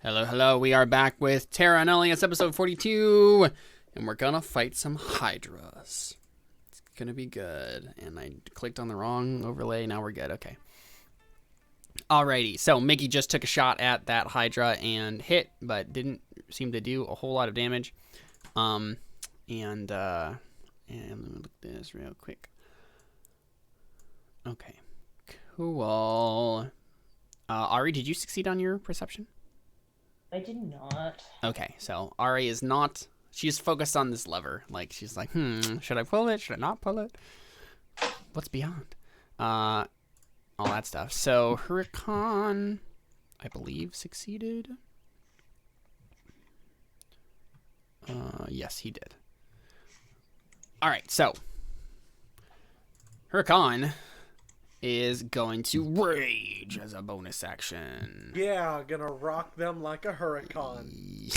Hello, hello. We are back with Terra Nullius, episode 42, and we're gonna fight some Hydras. It's gonna be good. And I clicked on the wrong overlay. Now we're good. Okay. Alrighty. So Mickey just took a shot at that Hydra and hit, but didn't seem to do a whole lot of damage. And let me look at this real quick. Okay. Cool. Ari, did you succeed on your perception? I did not. Okay, so Ari is not... She's focused on this lever. Like, she's like, should I pull it? Should I not pull it? What's beyond? All that stuff. So, Huracan, I believe, succeeded. Yes, he did. All right, so... Huracan is going to rage as a bonus action. Yeah, gonna rock them like a hurricane.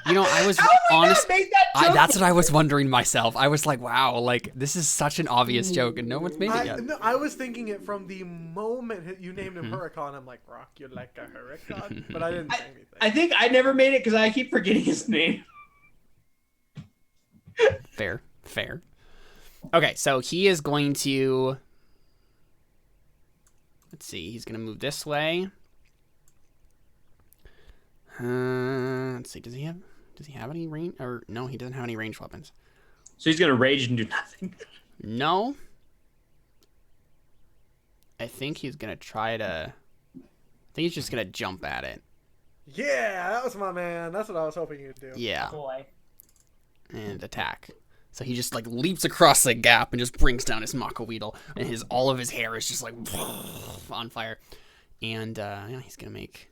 You know, I was honest. That's what I was wondering myself. I was like, wow, like this is such an obvious joke, and no one's made it yet. No, I was thinking it from the moment you named him Huracan. I'm like, rock you like a hurricane, but I didn't say anything. I think I never made it because I keep forgetting his name. Fair. Okay, so he is going to... Let's see, he's going to move this way. Let's see, does he have any range? Or no, he doesn't have any ranged weapons. So he's gonna rage and do nothing. No. I think he's going to try to... I think he's just going to jump at it. Yeah, that was my man. That's what I was hoping you'd do. Yeah. Boy. And attack. So he just like leaps across the gap and just brings down his Mako Weedle, and all of his hair is just like on fire. And yeah, he's gonna make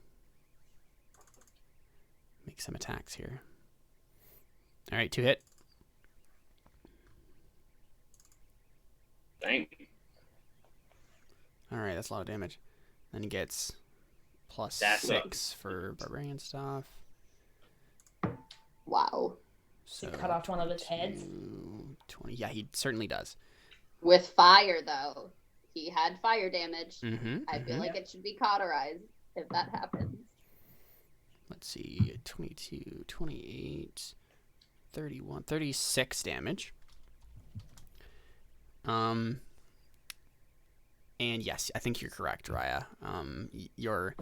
some attacks here. All right, 2 hit. Thank you. All right, that's a lot of damage. Then he gets plus That 6 sucks. for barbarian stuff. Wow. So cut off one of its heads? 20. Yeah, he certainly does. With fire, though. He had fire damage. Mm-hmm. I feel like it should be cauterized if that happens. Let's see, 22, 28, 31, 36 damage. And yes, I think you're correct, Raya. Your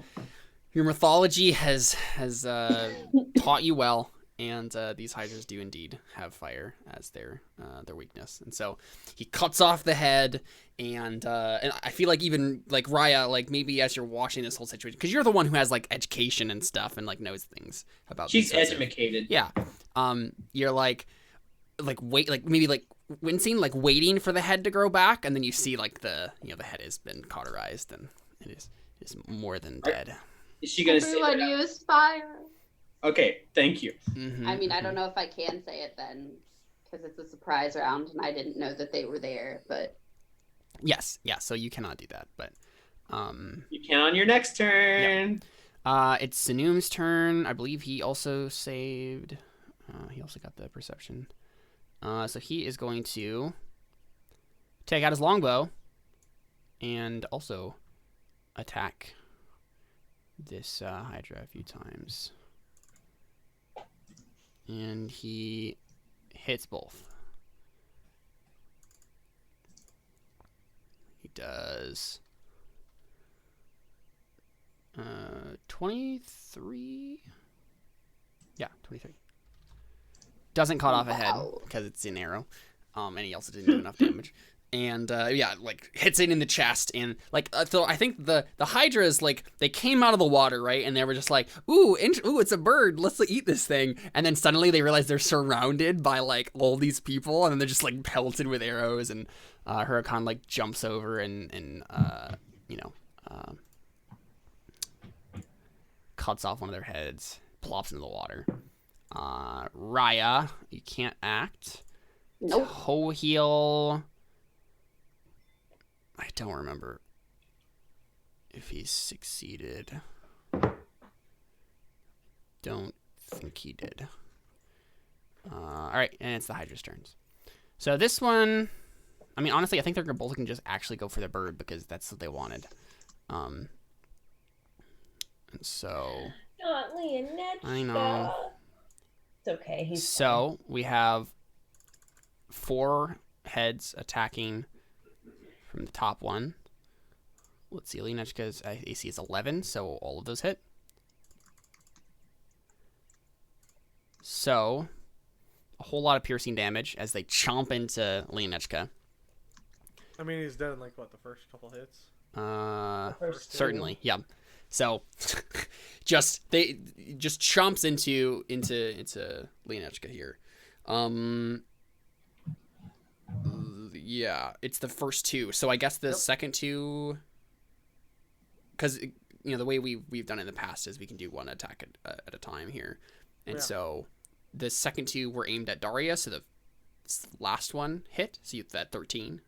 mythology has taught you well, and these Hydras do indeed have fire as their weakness. And so he cuts off the head, and I feel like even like Raya, like maybe as you're watching this whole situation, because you're the one who has like education and stuff and like knows things about. She's these sorts of- educated. Yeah. You're like wait, like maybe like wincing, like waiting for the head to grow back, and then you see like the head has been cauterized and it is more than dead. Is she gonna say Everyone that? use fire. Okay, thank you. Mm-hmm, I mean, I don't know if I can say it then, because it's a surprise round, and I didn't know that they were there, but... Yes, yeah, so you cannot do that, but... You can on your next turn. It's Sinum's turn. I believe he also saved... he also got the perception. So he is going to take out his longbow and also attack this Hydra a few times. And he hits both. He does 23. Yeah, 23. Doesn't cut off a head because it's an arrow. And he also didn't do enough damage. And yeah, like hits it in the chest, and like so I think the Hydras, like they came out of the water, right, and they were just like, ooh, it's a bird, let's eat this thing, and then suddenly they realize they're surrounded by like all these people, and then they're just like pelted with arrows, and Huracan like jumps over and cuts off one of their heads, plops into the water. Raya, you can't act. Nope. Toe heal. I don't remember if he's succeeded. Don't think he did. Alright, and it's the Hydra's turns. So this one, I mean, honestly, I think they're both can just actually go for the bird because that's what they wanted. And so Not Leonetska. I know. It's okay. He's So we have 4 heads attacking from the top one. Let's see, Leonetska's AC is 11, so all of those hit. So a whole lot of piercing damage as they chomp into Leonetska. I mean, he's dead in like what, the first couple hits? First two. Certainly, yeah. So just chomps into Leonetska here. Yeah, it's the first 2. So I guess the second 2, because the way we've done it in the past is we can do one attack at a time here, and so the second 2 were aimed at Daria. So the last one hit. So that 13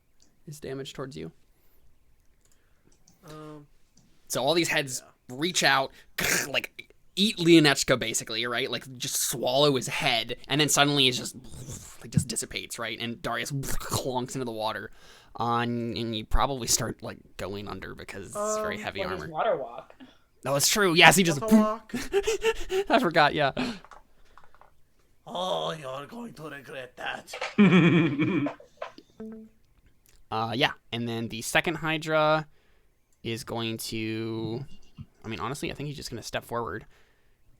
is damage towards you. So all these heads reach out, like eat Leonetska basically, right? Like just swallow his head, and then suddenly it just dissipates, right? And Darius clonks into the water, and you probably start like going under because it's very heavy What armor. is water walk? No, it's true. Yes, he just. Walk. I forgot. Yeah. Oh, you're going to regret that. Yeah, and then the second Hydra is going to. I mean, honestly, I think he's just going to step forward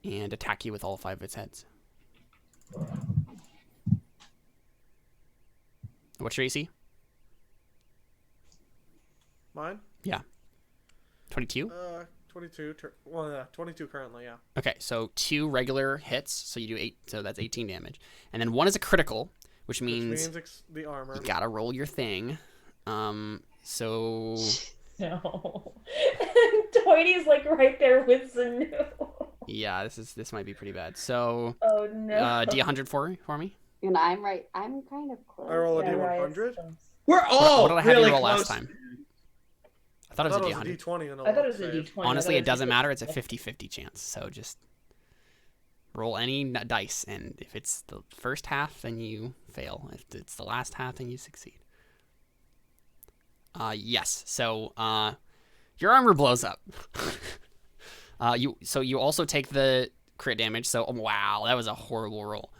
and attack you with all 5 of its heads. What's your AC? Mine? Yeah. 22? 22. 22 currently, yeah. Okay, so 2 regular hits, so you do 8, so that's 18 damage. And then 1 is a critical, which means the armor. you gotta roll your thing. So... No. Toidy's like right there with Zanu. Yeah, this might be pretty bad. So... Oh no. D100 for me? And I'm kind of close. I roll a Yeah, D100? We're all What did I have really you roll close. last time? I thought it was a D100. D20 and I thought it was a D20. Honestly, it doesn't matter. It's a 50-50 chance. So just roll any dice, and if it's the first half, then you fail. If it's the last half, then you succeed. Yes. So your armor blows up. You also take the crit damage. So wow, that was a horrible roll.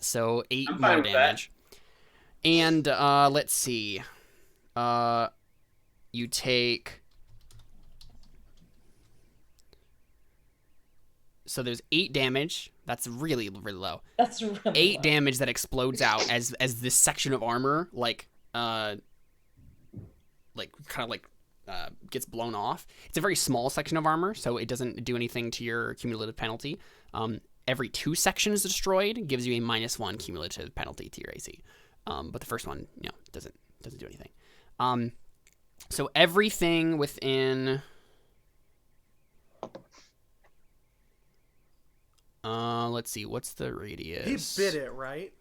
So 8 I'm more fine with damage. And let's see. You take. So there's 8 damage. That's really, really low. That's really 8 low. damage that explodes out as this section of armor gets blown off. It's a very small section of armor, so it doesn't do anything to your cumulative penalty. Every 2 sections destroyed gives you a -1 cumulative penalty to your AC. But the first one, doesn't do anything. So everything within. Let's see. What's the radius? He bit it, right?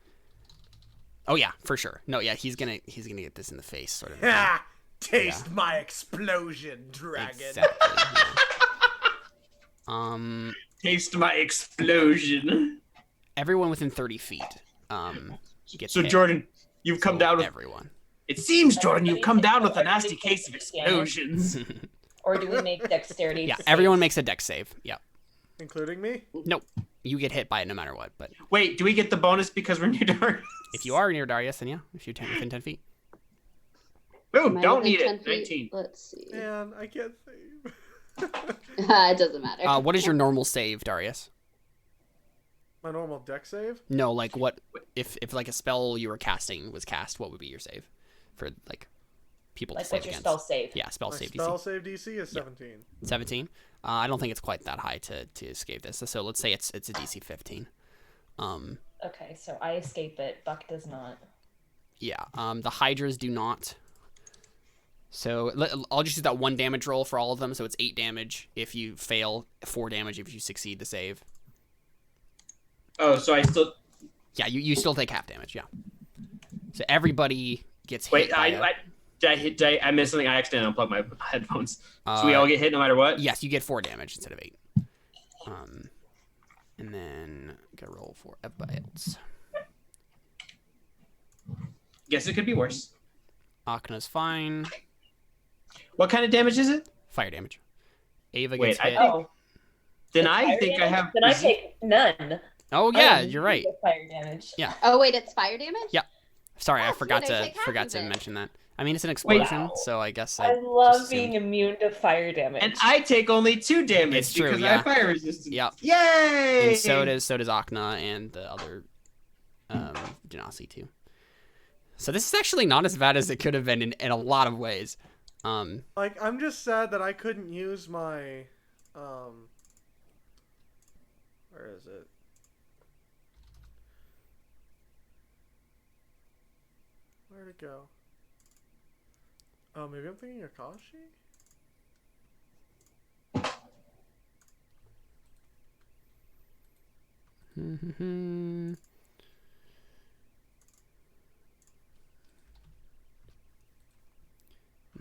Oh yeah, for sure. No, yeah, he's gonna get this in the face, sort of. Ha! Taste my explosion, dragon. Exactly. Yeah. Taste my explosion. Everyone within 30 feet. Gets So hit. Jordan, you've come down with. everyone. It seems, Jordan, you've come down with a nasty case of explosions. Or do we make dexterity? Yeah, saves? everyone makes a dex save. Yeah. Including me? Nope. You get hit by it no matter what. But Wait, do we get the bonus because we're near Darius? if you are near Darius, then yeah, if you're within 10 feet. Boom, Am I don't within need 10 it. feet? 19. Let's see. Man, I can't save. It doesn't matter. What is your normal save, Darius? My normal deck save? No, like what if like a spell you were casting was cast, what would be your save for like people Like, to save what's your against? spell save? Yeah, spell My save spell DC. save DC is 17. 17. I don't think it's quite that high to escape this. So let's say it's a DC 15. Okay, so I escape it. Buck does not. Yeah. The Hydras do not. So I'll just use that 1 damage roll for all of them. So it's 8 damage if you fail, 4 damage if you succeed the save. Oh, so I still. Yeah, you still take half damage. Yeah. So everybody gets hit. Wait, by a- I missed something. I accidentally unplugged my headphones. So we all get hit no matter what? Yes, you get 4 damage instead of 8. And then gotta roll for else. Guess it could be worse. Akna's fine. What kind of damage is it? Fire damage. Ava Wait, gets I hit. think- Oh, Then It's I fire think I damage? have. Then I take none. Oh I yeah, have you're right. zero fire damage. Yeah. Oh wait, it's fire damage. Yeah. Sorry, I Oh, forgot good, I to take half forgot of to it. mention that. I mean, it's an explosion, Wow. so I guess I just love assumed. being immune to fire damage. And I take only 2 damage It's true, because I yeah. have fire resistance. Yep. Yay! And so does Akna and the other Genasi too. So this is actually not as bad as it could have been in a lot of ways. Like, I'm just sad that I couldn't use my, where is it? Where'd it go? Oh, maybe I'm thinking Akashi?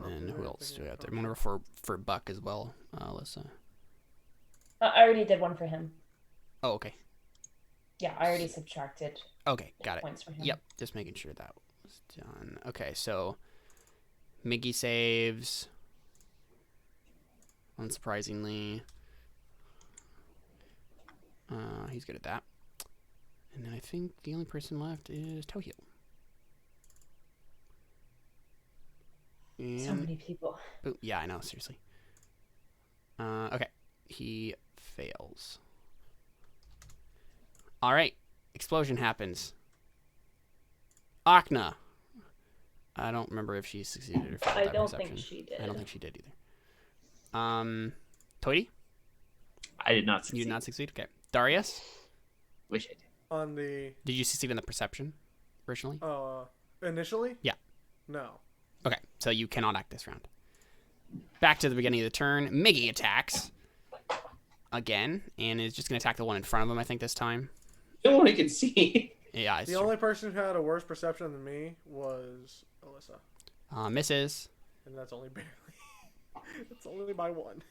And who else do we have there? I'm gonna refer for Buck as well, Alyssa. I already did one for him. Oh, okay. Yeah, I already subtracted Okay, got it. points for him. Yep, just making sure that was done. Okay, so Miggy saves. Unsurprisingly. He's good at that. And then I think the only person left is Tohio. So many people. Oh, yeah, I know, seriously. Okay, he fails. All right, explosion happens. Akna. I don't remember if she succeeded or failed I that don't perception. think she did. I don't think she did either. Toity? I did not succeed. You did not succeed? Okay. Darius? Wish I did. On the, Did you succeed in the perception originally? initially? Yeah. No. Okay, so you cannot act this round. Back to the beginning of the turn. Miggy attacks again, and is just going to attack the one in front of him, I think, this time. No one can see. Yeah, it's The true. only person who had a worse perception than me was Alyssa. Misses. And that's only barely. It's only by 1.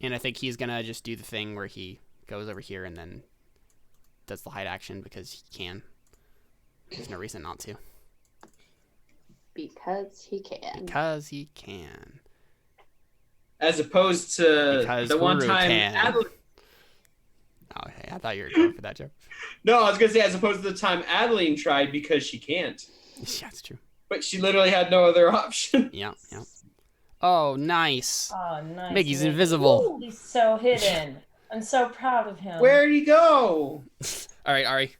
And I think he's going to just do the thing where he goes over here and then does the hide action because he can. There's no reason not to. Because he can. Because he can. As opposed to Because the one Huru time can. Adeline. Oh, hey, I thought you were going for that joke. No, I was gonna say as opposed to the time Adeline tried because she can't. Yeah, it's true. But she literally had no other option. Yeah, yeah. Oh, nice. Oh, nice. Miggy's Miggy. invisible. Ooh, he's so hidden. I'm so proud of him. Where'd he go? All right, Ari.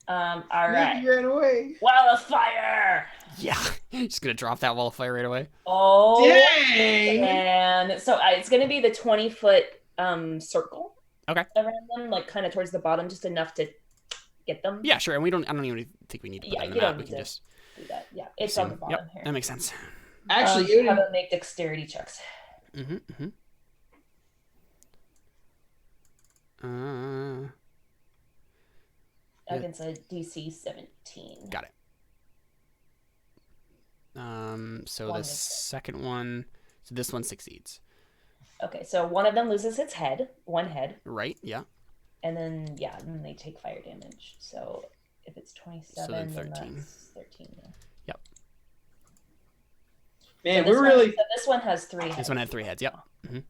All right. He ran away. Wall of fire. Yeah. Just going to drop that wall of fire right away. Oh, Dang! and so it's going to be the 20-foot circle. Okay. Around them, like kind of towards the bottom, just enough to get them. Yeah, sure. And I don't even think we need to put Yeah, it on the you map. don't We need can to just do that. Yeah, it's on the assume. bottom Yep, here. that makes sense. Actually, it how would to make dexterity checks. Mm-hmm. Against a DC 17. Got it. So One the makes it. second one, so this one succeeds, Okay, so one of them loses its head, one head, right? Yeah. and then then they take fire damage. So if it's 27, then then 13. that's 13. Yeah. Yep. man, So this we're one- really So this one has 3 heads. This one had 3 heads. Yep. Okay.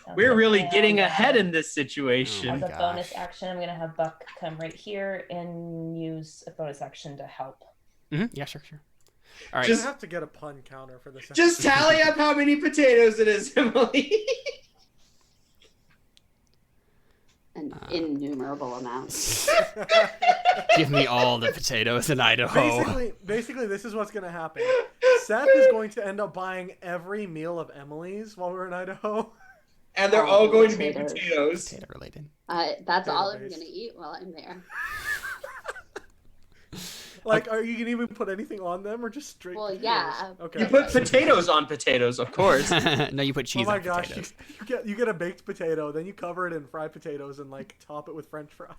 Sounds we're good. really And, getting ahead in this situation. Oh As my a bonus gosh. action, I'm gonna have Buck come right here and use a bonus action to help. Yeah, sure. All right. I have to get a pun counter for this. Just episode. tally up how many potatoes it is, Emily. An innumerable amount. Give me all the potatoes in Idaho. Basically, this is what's gonna happen. Seth is going to end up buying every meal of Emily's while we're in Idaho. And they're Oh, all going to be potatoes. potatoes. Potato related. That's all I'm Database. gonna eat while I'm there. Like, are you gonna even put anything on them or just straight? Well, potatoes? yeah. Okay. You put potatoes on potatoes, of course. No, you put cheese Oh my on gosh, potatoes. you get a baked potato, then you cover it in fried potatoes and like top it with French fries.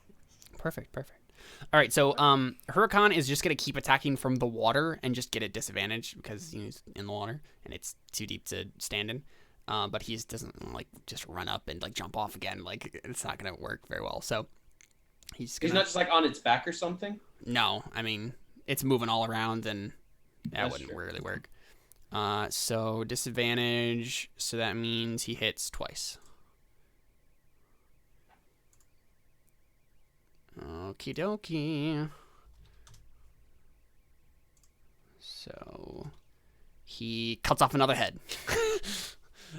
Perfect. All right, so Huracan is just gonna keep attacking from the water and just get a disadvantage because he's in the water and it's too deep to stand in. But he doesn't like just run up and like jump off again. Like it's not gonna work very well. So he's He's not just like on its back or something. No, I mean it's moving all around and that That's wouldn't true. really work. So disadvantage. So that means he hits twice. Okie dokie. So he cuts off another head.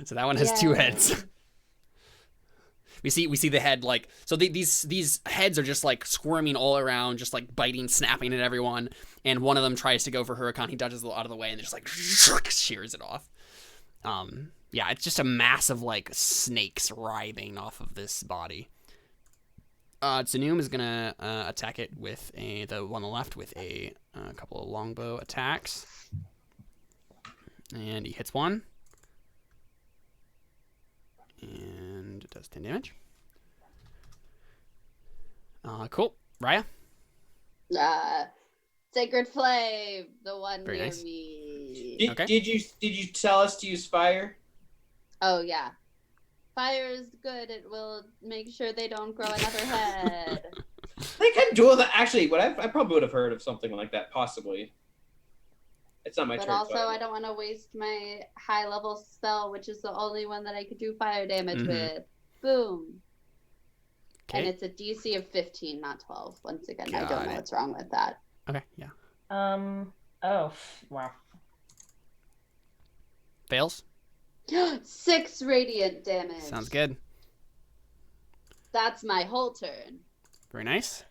So that one has 2 heads. We see the head like so. These heads are just like squirming all around, just like biting, snapping at everyone. And one of them tries to go for Huracan. He dodges out of the way and just like shears it off. Yeah, it's just a mass of like snakes writhing off of this body. Tsunum is gonna attack it with the one on the left with a couple of longbow attacks, and he hits one, and it does 10 damage. Cool, Raya. Sacred Flame, the one Very near nice. me. Did you tell us to use fire? Oh yeah, fire is good. It will make sure they don't grow another head. They can do that. Actually, I probably would have heard of something like that, possibly. It's not my But turn. also, so I don't want to waste my high level spell, which is the only one that I could do fire damage with. Boom. And Okay. it's a DC of 15, not 12. Once again, I Got don't know it. what's wrong with that. Okay. Yeah. Oh, wow. Fails. 6 radiant damage. Sounds good. That's my whole turn. Very nice.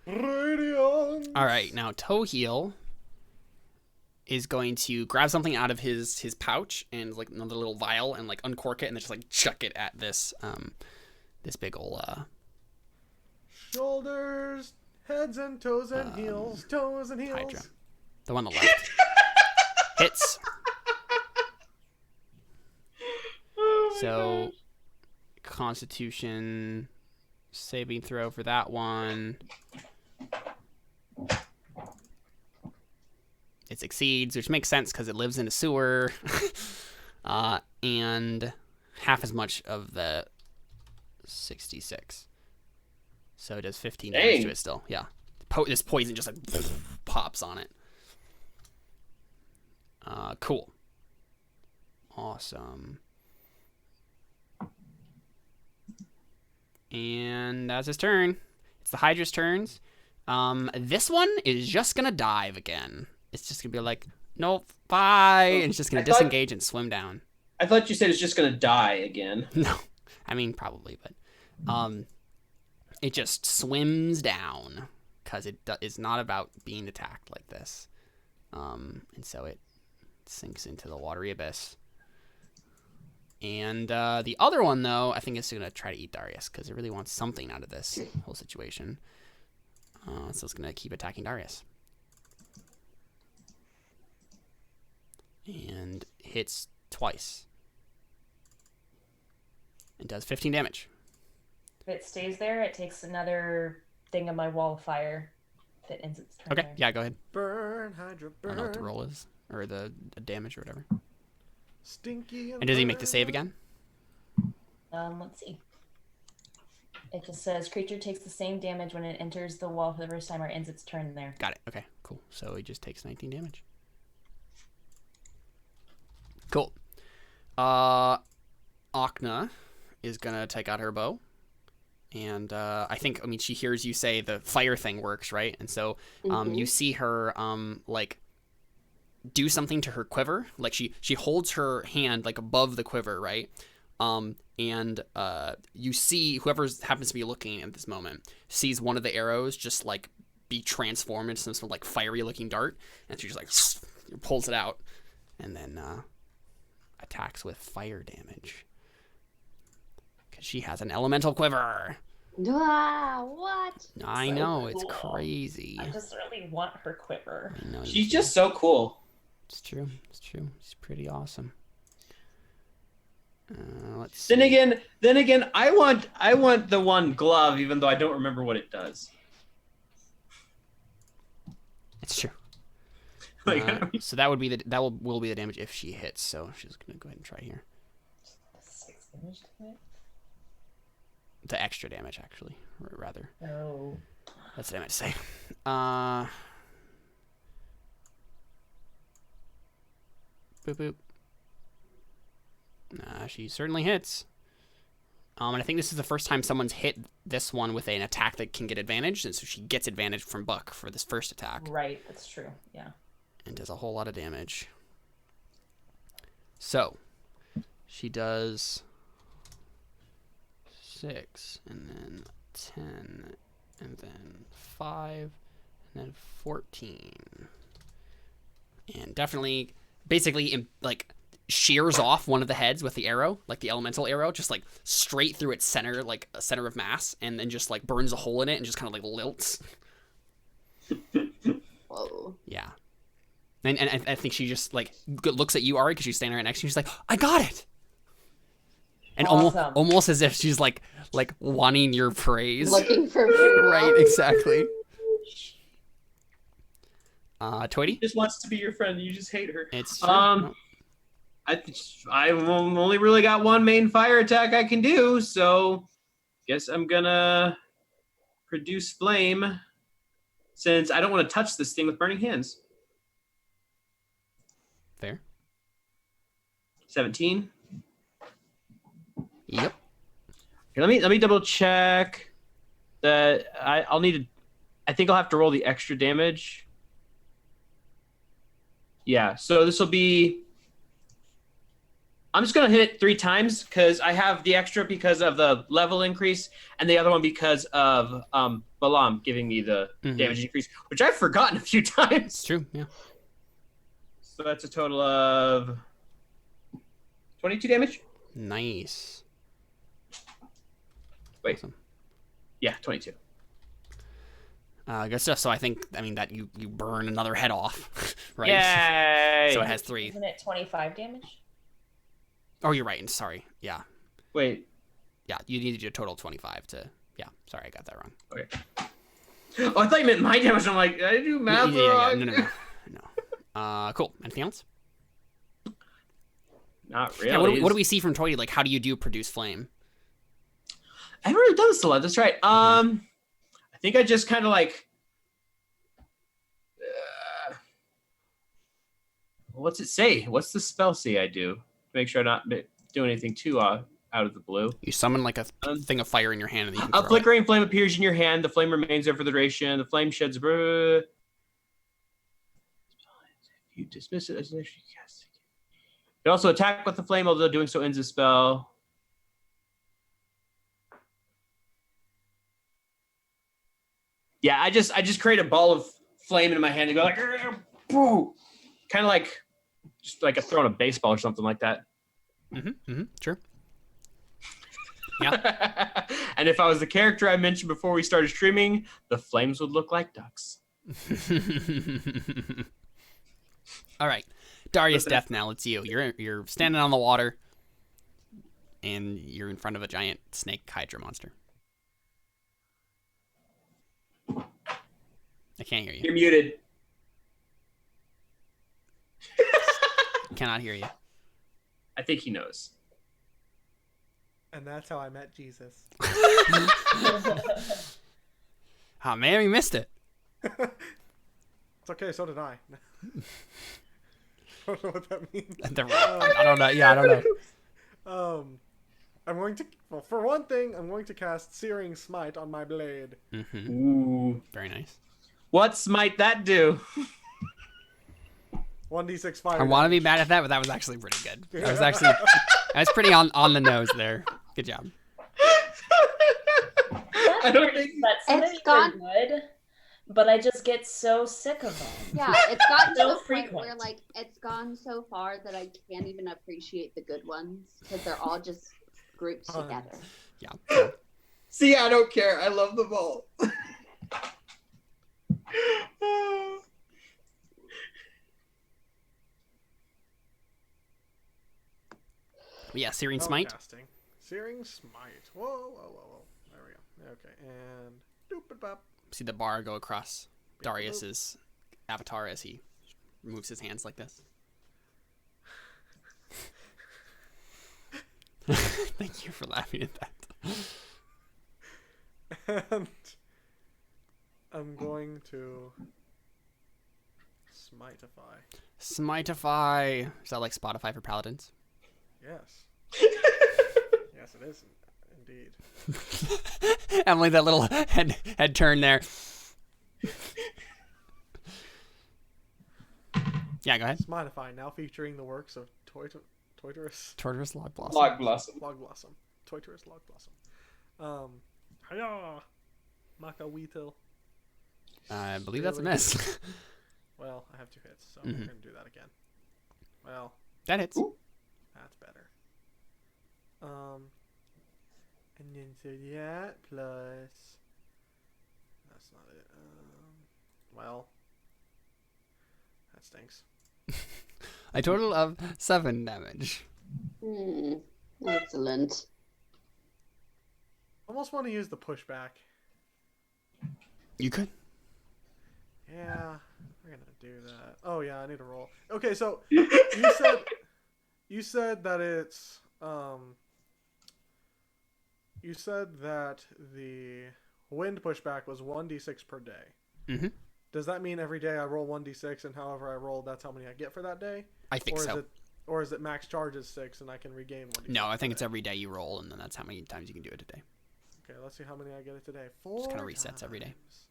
Radiant. All right, now Toheal is going to grab something out of his pouch and like another little vial and like uncork it and then just like chuck it at this this big ol' Shoulders, heads and toes and heels, toes and heels. Hydra. The one on the left. Hits. So Constitution saving throw for that one. It succeeds, which makes sense because it lives in a sewer. And half as much of the 66. So it does 15 damage to it still. Yeah. This poison just like pops on it. Cool. Awesome. And that's his turn. It's the Hydra's turns. This one is just gonna dive again. It's just gonna be like, nope, bye, and it's just gonna disengage and swim down. I thought you said it's just gonna die again. No, I mean probably, but it just swims down because it is not about being attacked like this, and so it sinks into the watery abyss. And the other one, though, I think is going to try to eat Darius because it really wants something out of this whole situation. So it's going to keep attacking Darius. And hits twice. And does 15 damage. If it stays there, it takes another thing of my wall of fire that ends its turn. Okay, there. yeah, go ahead. Burn, Hydra, I don't know what the burn. roll is. Or the damage or whatever. Stinky And does he make the save burn. again? Let's see. It just says creature takes the same damage when it enters the wall for the first time or ends its turn there. Got it. Okay, cool. So he just takes 19 damage. Cool. Akna is going to take out her bow. And I mean, she hears you say the fire thing works, right? And so you see her, like, do something to her quiver. Like, she holds her hand, like, above the quiver, right? And you see whoever happens to be looking at this moment sees one of the arrows just, like, be transformed into some sort of, like, fiery-looking dart. And she just, like, pulls it out and then attacks with fire damage. Because she has an elemental quiver. What? I So know, it's cool. crazy. I just really want her quiver. I know, She's just so cool. It's true. It's true. She's pretty awesome. Let's see. Then again, I want the one glove, even though I don't remember what it does. It's true. Like, So that would be will be the damage if she hits. So she's gonna go ahead and try here. 6 damage to it? The extra damage, actually, or rather. Oh. That's what I meant to say. Boop boop. She certainly hits. And I think this is the first time someone's hit this one with an attack that can get advantage, and so she gets advantage from Buck for this first attack. Right, that's true. Yeah. And does a whole lot of damage. So, she does 6, and then 10, and then 5, and then 14. And definitely, basically, like, shears off one of the heads with the arrow, like the elemental arrow, just like straight through its center, like a center of mass, and then just like burns a hole in it and just kind of like lilts. Whoa. Yeah. And I think she just like looks at you, Ari, because she's standing right next to you. She's like, I got it. And Awesome. almost as if she's like wanting your praise. Looking for Right, exactly. Tweety? Just wants to be your friend. You just hate her. It's true. I've only really got one main fire attack I can do, so guess I'm gonna produce flame since I don't want to touch this thing with burning hands. Fair. 17. Yep. Here, let me double check that I'll need to. I think I'll have to roll the extra damage. Yeah, so this will be. I'm just gonna hit it 3 times because I have the extra because of the level increase, and the other one because of Balam giving me the damage increase, which I've forgotten a few times. It's true, yeah. So that's a total of 22 damage. Nice. Wait, Awesome. yeah, 22. Good stuff. So I mean that you burn another head off, right? Yay! So it has 3. Isn't it 25 damage? Oh, you're right. Sorry. Yeah. Wait. Yeah, you need to do a total of 25 to... Yeah, sorry, I got that wrong. Okay. Oh, I thought you meant my damage. I'm like, did I do math wrong? No. Cool. Anything else? Not really. Yeah, what do we see from Toy? Like, how do you produce flame? I haven't really done this a lot. That's right. I think I just kind of like... what's it say? What's the spell say I do? Make sure I'm not doing anything too out of the blue. You summon like a thing of fire in your hand, and you can A throw flickering flame appears in your hand. The flame remains there for the duration. The flame sheds. If you dismiss it as an extra cast, you can also attack with the flame, although doing so ends the spell. Yeah, I just create a ball of flame in my hand and go like, kind of like just like throwing a baseball or something like that. Sure. Yeah. And if I was the character I mentioned before we started streaming, the flames would look like ducks. All right, Darius Death. Now it's you. You're standing on the water, and you're in front of a giant snake hydra monster. I can't hear you. You're muted. Cannot hear you. I think he knows. And that's how I met Jesus. Oh man, we missed it. It's okay, so did I. I don't know what that means. I don't know. Yeah, I don't know. I'm going to, well, for one thing, I'm going to cast Searing Smite on my blade. Ooh. Very nice. What might that do? 1d6 fire. I want to be mad at that, but that was actually pretty good. That's pretty on the nose there. Good job. I don't think But some of these are good, but I just get so sick of them. Yeah, it's gotten to So the point frequent. where like it's gone so far that I can't even appreciate the good ones because they're all just grouped together. Yeah. See, I don't care. I love them all. Yeah, Searing Smite. Casting. Searing Smite. Whoa. There we go. Okay, and doop-a-bop. See the bar go across Darius's avatar as he moves his hands like this. Thank you for laughing at that. And I'm going to Smitify. Smitify. Is that like Spotify for paladins? Yes. Yes, it is. indeed. Emily, that little head turn there. Yeah, go ahead. Smodify, now featuring the works of Toitorus Tortoise Log Blossom. Log blossom. Log Blossom. Toitorus Log Blossom. Hiya! Makaweetil. I believe that's a miss. Well, I have 2 hits, so Mhm. we're going to do that again. Well, That hits. that's better. And then so that plus... That's not it. Well, that stinks. A total of 7 damage. Excellent. Almost want to use the pushback. You could. Yeah, we're gonna do that. Oh yeah, I need to roll. Okay, so you said that it's you said that the wind pushback was 1d6 per day. Mm-hmm. Does that mean every day I roll 1d6 and however I roll, that's how many I get for that day? I think so. Or is it max charge is 6 and I can regain 1d6? No, I think it's per day? every day you roll, and then that's how many times you can do it a day. Okay, let's see how many I get it today. 4 Just kind of resets every day. times.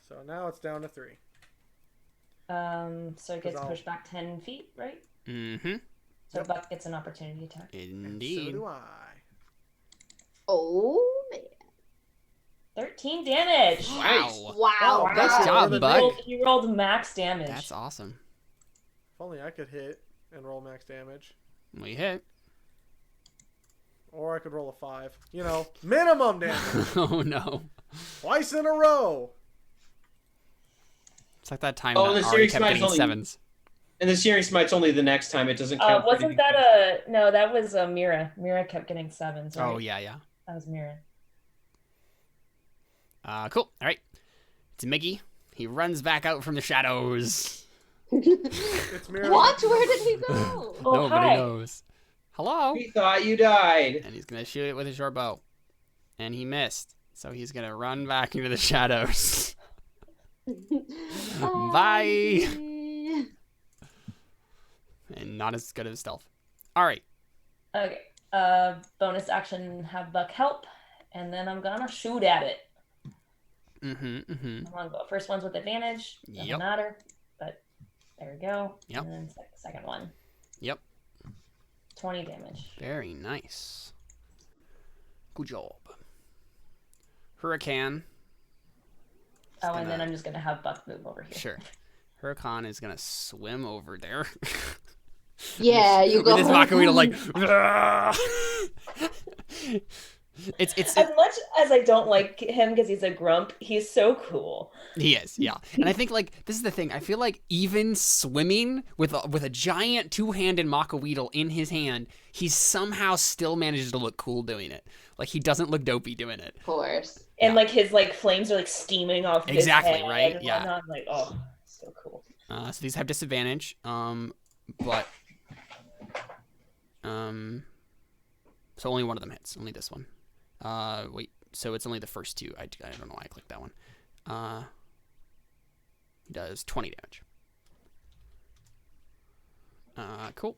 So now it's down to 3. So it gets I'll- pushed back 10 feet, right? Mm-hmm. So Yep. Buck gets an opportunity attack. And Indeed. so do I. Oh man. 13 damage. Wow. Wow. Nice job, More than Buck. me. He rolled max damage. That's awesome. If only I could hit and roll max damage. We hit. Or I could roll a 5. You know, minimum damage. Oh, no. Twice in a row. It's like that time Oh, that the Ari series kept might getting only- 7s. And the searing smite's only the next time. It doesn't count. for Wasn't anything that else. no, that was Mira. Mira kept getting 7s, right? Oh, yeah. That was Mira. Cool. All right. It's Mickey. He runs back out from the shadows. It's Mira. What? Where did he go? Oh, Nobody hi. knows. Hello. We thought you died. And he's going to shoot it with a short bow. And he missed. So he's going to run back into the shadows. Bye. And not as good as stealth. All right. Okay. Bonus action, have Buck help, and then I'm gonna shoot at it. I'm gonna go. First one's with advantage. Doesn't Yep. matter, but there we go. Yep. And then second one. Yep. 20 damage. Very nice. Good job. Hurricane. Oh, and then I'm just gonna have Buck move over here. Sure. Hurricane is going to swim over there. Yeah, you go. With his Makaweetle like... it's As much as I don't like him because he's a grump, he's so cool. He is, yeah. And I think, like, this is the thing. I feel like even swimming with a giant two-handed Makaweetle in his hand, he somehow still manages to look cool doing it. Like, he doesn't look dopey doing it. Of course. And like his like flames are like steaming off his Exactly, head right? and Yeah. whatnot. I'm like, oh, so cool. So these have disadvantage. But... So only one of them hits. Only this one. Wait. So it's only the first two. I don't know why I clicked that one. He does 20 damage. Cool.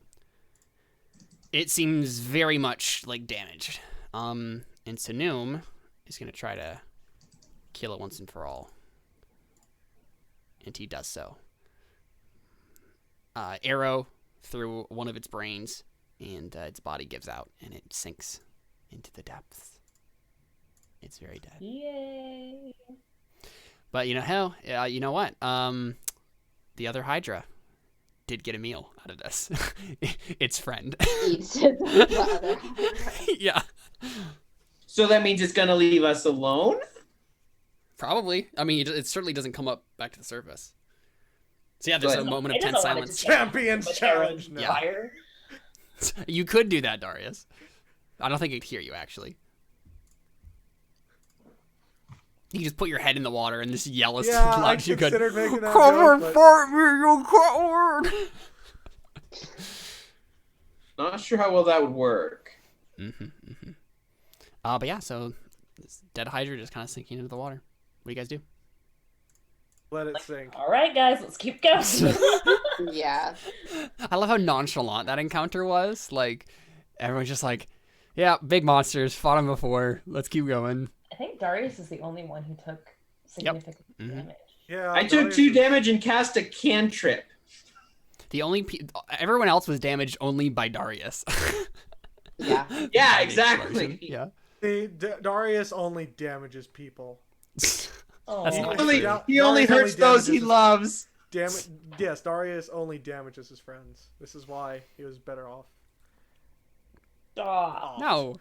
It seems very much like damaged. And Sanoom is going to try to kill it once and for all. And he does so. Arrow through one of its brains, and its body gives out, and it sinks into the depths. It's very dead. Yay. But you know what? The other Hydra did get a meal out of this. Its friend. Eats the other. Yeah. So that means it's gonna leave us alone? Probably. I mean, it certainly doesn't come up back to the surface. So yeah, there's a Good. moment of It doesn't tense want it silence. to change, Champions but challenge arrows now. fire. You could do that, Darius. I don't think it'd hear you, actually. You can just put your head in the water and just yell as Yeah, I loud as you could. considered making that Come joke, and but- fight me, you coward! Not sure how well that would work. But yeah, so this dead Hydra just kind of sinking into the water. What do you guys do? Let it sink. All right, guys, let's keep going. Yeah. I love how nonchalant that encounter was. Like, Everyone's just like, yeah, big monsters, fought them before. Let's keep going. I think Darius is the only one who took significant damage. Yeah. I took Darius 2 is- damage and cast a cantrip. Everyone else was damaged only by Darius. Yeah. Yeah, By the exactly. explosion. Yeah. Darius only damages people. Oh, That's He not only, true. he only Darius hurts those he damages- loves. Yes, Darius only damages his friends. This is why he was better off. stop. No,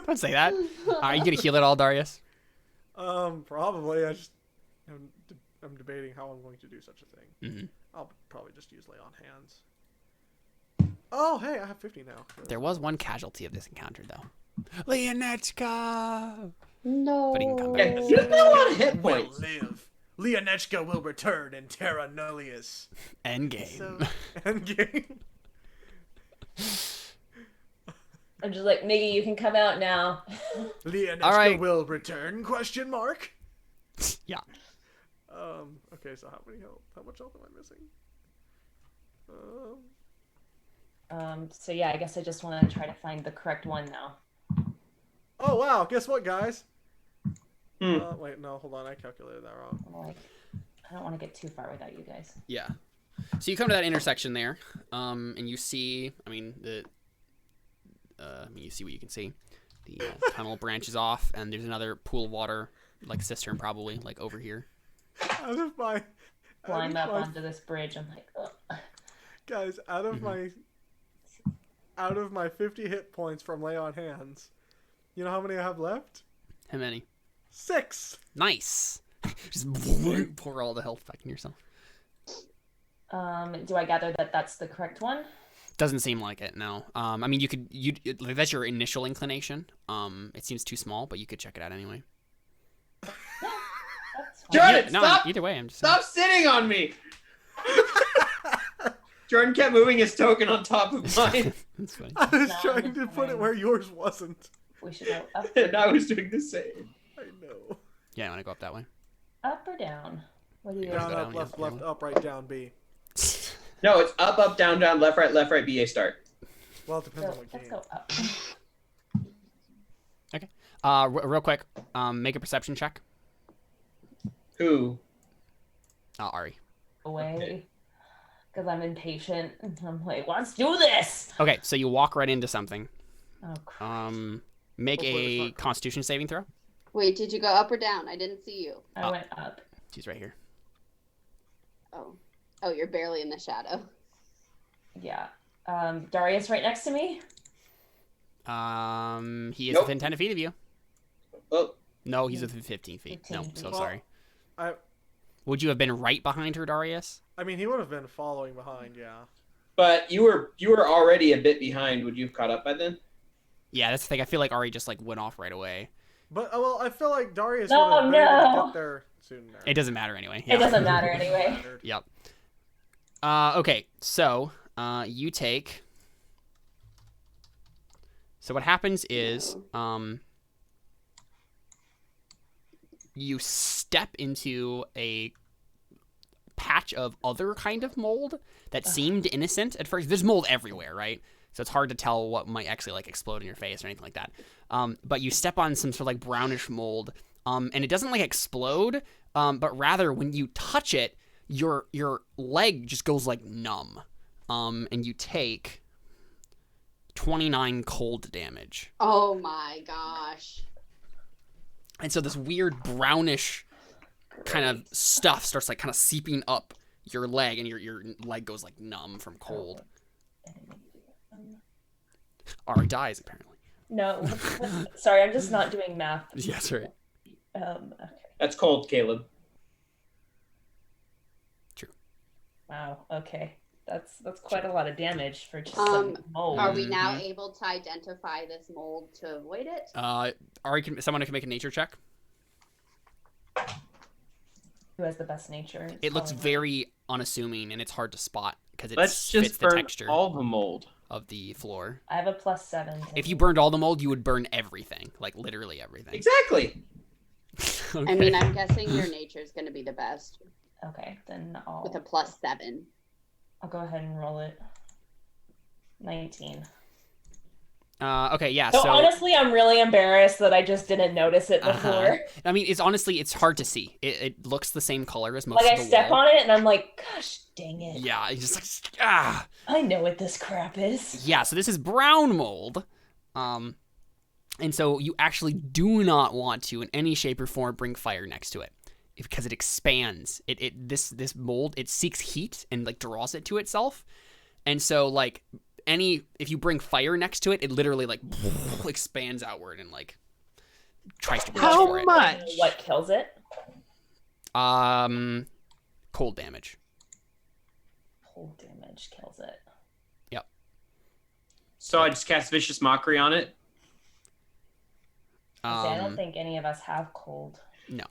don't say that. Are you gonna heal it all, Darius? Probably. I'm debating how I'm going to do such a thing. Mm-hmm. I'll probably just use lay on hands. Oh, hey, I have 50 now. There was one casualty of this encounter, though. Leonechka! No. But he can come Yeah, back. he's got a lot of hit will points. live. Leonechka will return in Terra Nullius. Endgame. So, endgame. I'm just like, Miggy, you can come out now. Leonechka All right. will return? Question mark. Yeah. Okay, so how much health am I missing? So yeah, I guess I just want to try to find the correct one now. Oh wow, guess what, guys? Hmm. Wait, no, hold on, I calculated that wrong. I'm like, I don't want to get too far without you guys. Yeah. So you come to that intersection there, and you see, you see what you can see. The tunnel branches off, and there's another pool of water, like cistern probably, like over here. Out of my Climb up onto this bridge. I'm like, ugh. guys, out of my 50 hit points from lay on hands, you know how many I have left? How many? 6. Nice. Just pour all the health back in yourself. Do I gather that that's the correct one? Doesn't seem like it, no. That's your initial inclination. It seems too small, but you could check it out anyway. That's fine. Jordan, No, stop! either way, I'm just Stop sitting on me! Jordan kept moving his token on top of mine, That's funny. I was No, trying I'm to just put it kidding. where yours wasn't. We should go up, and I was doing the same. I know. Yeah, I want to go up that way. up or down? What do you Yeah. Down, go up, down, left, yeah, left, yeah. up, right, down, B. No, it's up, down, left, right, B, A, start. Well, it depends So, on what let's game. go up. Okay. Real quick, make a perception check. Who? Ari. Away. Because I'm impatient. I'm like, let's do this! Okay, so you walk right into something. Oh, crap. Make Hopefully it's a not- Constitution saving throw. Wait, did you go up or down? I didn't see you. I went up. She's right here. Oh. Oh, you're barely in the shadow. Yeah. Darius right next to me? He is Nope. within 10 feet of you. Oh, No, he's within 15 feet. 15 No, feet. so Well- sorry. I Would you have been right behind her, Darius? mean, he would have been following behind, yeah. but you were already a bit behind. Would you have caught up by then? Yeah, that's the thing. I feel like Ari just like went off right away. But, well, I feel like Darius No, would have been able to no. get there sooner. It doesn't matter anyway. It doesn't matter anyway. Mattered. Yep. Okay, so you take. So what happens is, you step into a patch of other kind of mold that seemed innocent at first. There's mold everywhere, right? So it's hard to tell what might actually like explode in your face or anything like that. But you step on some sort of like brownish mold, and it doesn't like explode, but rather when you touch it, your leg just goes like numb, and you take 29 cold damage. Oh my gosh. And so this weird brownish kind of stuff starts like kind of seeping up your leg, and your leg goes like numb from cold. Ari dies apparently. No. Sorry, I'm just not doing math. Yes, right. Okay. That's cold, Caleb. Wow. Okay. That's quite a lot of damage for just some mold. Are we now able to identify this mold to avoid it? Ari, someone can make a nature check. Who has the best nature? It looks Probably- very unassuming, and it's hard to spot because it Let's fits just the burn texture all the mold. of the floor. I have a +7. If you burned all the mold, you would burn everything, like literally everything. Exactly. Okay. I mean, I'm guessing your nature is going to be the best Okay, then with a I'll +7. go ahead and roll it. 19. Okay, yeah. So So honestly, I'm really embarrassed that I just didn't notice it before. I mean, it's hard to see. It looks the same color as most Like of I the step wall. on it and I'm like, gosh dang it. Yeah, it's just like I know what this crap is. Yeah, so this is brown mold. And so you actually do not want to, in any shape or form, bring fire next to it, because it expands. This mold, it seeks heat and like draws it to itself, and so like if you bring fire next to it, it literally like expands outward and like tries to reach for it. How much? What kills it? Cold damage. Cold damage kills it. Yep. So I just cast Vicious Mockery on it. See, I don't think any of us have cold. No.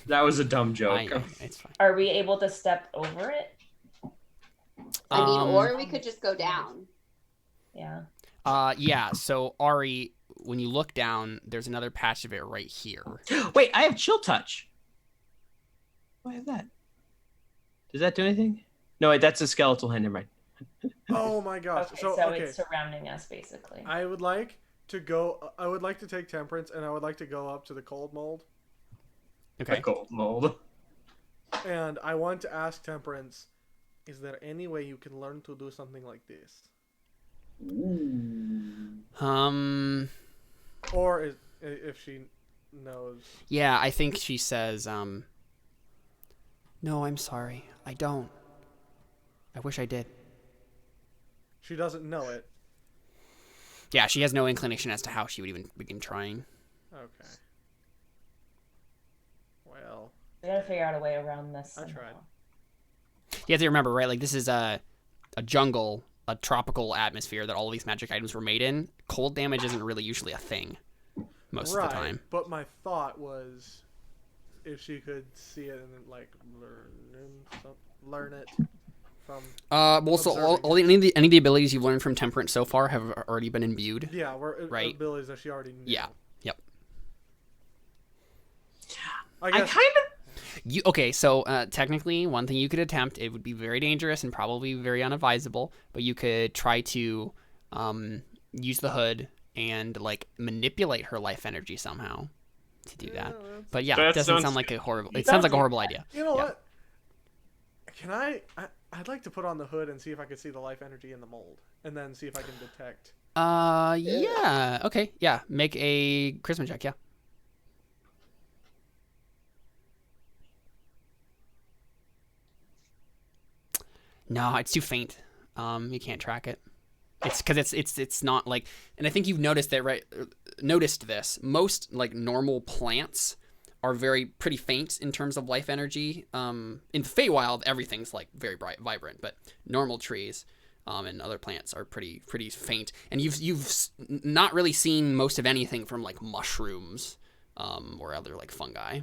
That was a dumb joke. I know, it's fine. Are we able to step over it? I mean, or we could just go down. Yeah. Yeah, so Ari, when you look down, there's another patch of it right here. Wait, I have Chill Touch. Why have that? Does that do anything? No, wait, that's a skeletal hand. Never mind. Oh my gosh. Okay, So it's surrounding us basically. I would like to take Temperance, and I would like to go up to the cold mold. Okay. The cold mold. And I want to ask Temperance, is there any way you can learn to do something like this? Or if she knows. Yeah, I think she says, no, I'm sorry. I don't. I wish I did. She doesn't know it. Yeah, she has no inclination as to how she would even begin trying. Okay. Well, We gotta figure out a way around this. I somehow. tried. You have to remember, right? Like, this is a jungle, a tropical atmosphere that all these magic items were made in. Cold damage isn't really usually a thing most of the time. But my thought was, if she could see it and like learn it from. Well, so any of the abilities you've learned from Temperance so far have already been imbued. Yeah, right? abilities that she already knew. Yeah. Yep. I I guess. kind of. Okay, so technically, one thing you could attempt, it would be very dangerous and probably very unadvisable, but you could try to use the hood and like manipulate her life energy somehow to do that. But yeah, That it doesn't sounds- sound like a horrible. It That sounds like a sounds- horrible idea. You know Yeah. what? Can I'd like to put on the hood and see if I could see the life energy in the mold, and then see if I can detect. Yeah. Okay. Yeah. Make a charisma check. Yeah. No, it's too faint. You can't track it. It's because it's not like, and I think you've noticed that, right? Noticed this. Most like normal plants are pretty faint in terms of life energy. In the Feywild, everything's like very bright, vibrant, but normal trees and other plants are pretty faint. And you've not really seen most of anything from like mushrooms or other like fungi.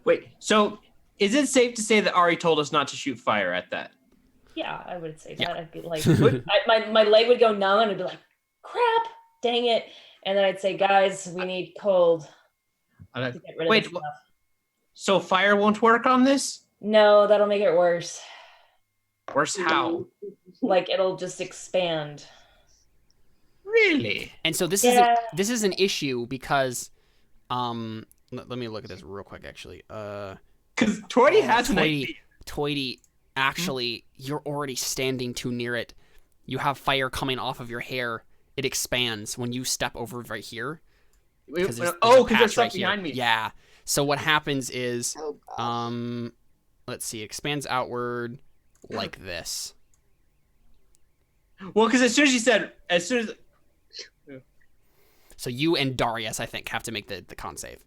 Wait, so is it safe to say that Ari told us not to shoot fire at that? Yeah, I would say that. Yeah. I'd be like, my leg would go numb, and I'd be like, crap, dang it. And then I'd say, guys, we need cold to get rid of Wait, this stuff. so fire won't work on this? No, that'll make it worse. Worse how? Like it'll just expand. Really? And so this is an issue because let me look at this real quick actually. Because Toity has an idea. Toity, actually, you're already standing too near it. You have fire coming off of your hair. It expands when you step over right here. Because there's there's patch stuff right here. behind me. Yeah. So what happens is, Oh, gosh. let's see, expands outward like this. Well, because as soon as So you and Darius, I think, have to make the con save.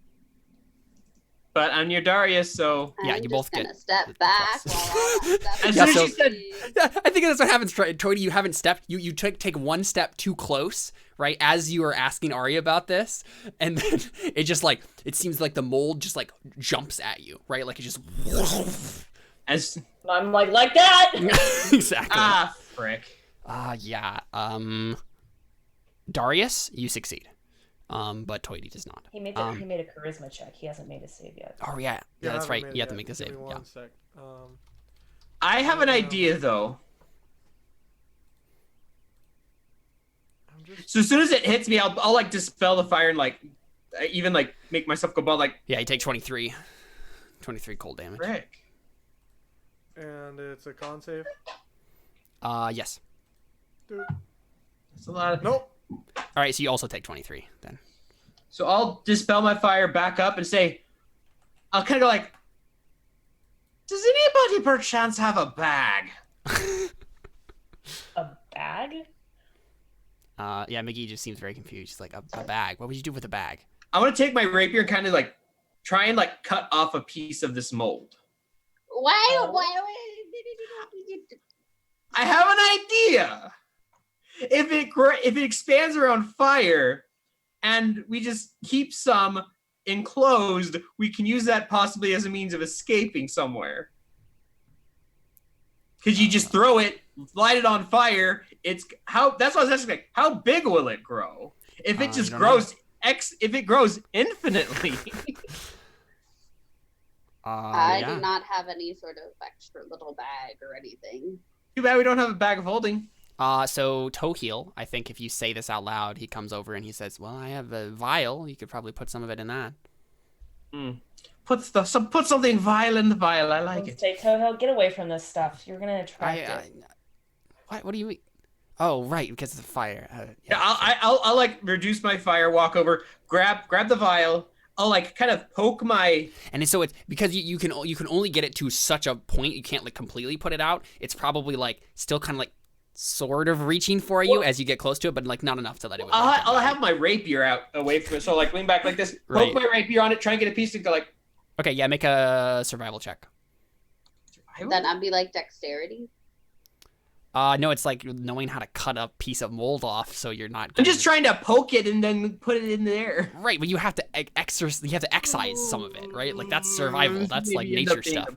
but I'm near Darius, so Yeah, I'm you just both gonna get step the back plus. while all that stuff As is soon as she said- happening. Yeah, I think that's what happens, Toity. You haven't stepped. You take one step too close, right? As you are asking Ari about this, and then it just like it seems like the mold just like jumps at you, right? Like it just as I'm like that. exactly. frick. Yeah. Darius, you succeed. But Toity does not. He made a charisma check. He hasn't made a save yet. Oh yeah, I that's haven't right. made You it have to yet. make the Give save. me Yeah. one sec. I have an idea though. I'm just... So as soon as it hits me, I'll like dispel the fire and like even like make myself go bald. Like Yeah, you take 23. 23 cold damage. frick. And it's a con save. Yes. Dude. That's a lot. Of... Nope. All right, so you also take 23 then. So I'll dispel my fire, back up, and say, I'll kind of go like, does anybody perchance have a bag? A bag? Yeah, Mickey just seems very confused. She's like, a bag? What would you do with a bag? I want to take my rapier and kind of like try and like cut off a piece of this mold. Why? I have an idea. If it expands around fire, and we just keep some enclosed, we can use that possibly as a means of escaping somewhere. Because you just throw it, light it on fire. That's what I was asking. Like, how big will it grow? If it just grows if it grows infinitely. I Yeah. do not have any sort of extra little bag or anything. Too bad we don't have a bag of holding. So Toheel, I think if you say this out loud, he comes over and he says, "Well, I have a vial. You could probably put some of it in that." Put something vile in the vial. I like it. Say, Toho, get away from this stuff. You're gonna attract it. What do you mean? Oh, right, because of the fire. Yeah, I'll like reduce my fire, walk over, grab the vial. I'll like kind of poke my. And so it's because you can only get it to such a point. You can't like completely put it out. It's probably like still kind of like sort of reaching for you as you get close to it, but like not enough to let it. I'll have my rapier out away from it, so like lean back like this, poke my rapier on it, try and get a piece and go like. Okay, yeah, make a survival check. Then I'd be like dexterity. No, it's like knowing how to cut a piece of mold off, so you're not. I'm just trying to poke it and then put it in there. Right, but you have to you have to excise some of it, right? Like that's survival. That's like nature stuff.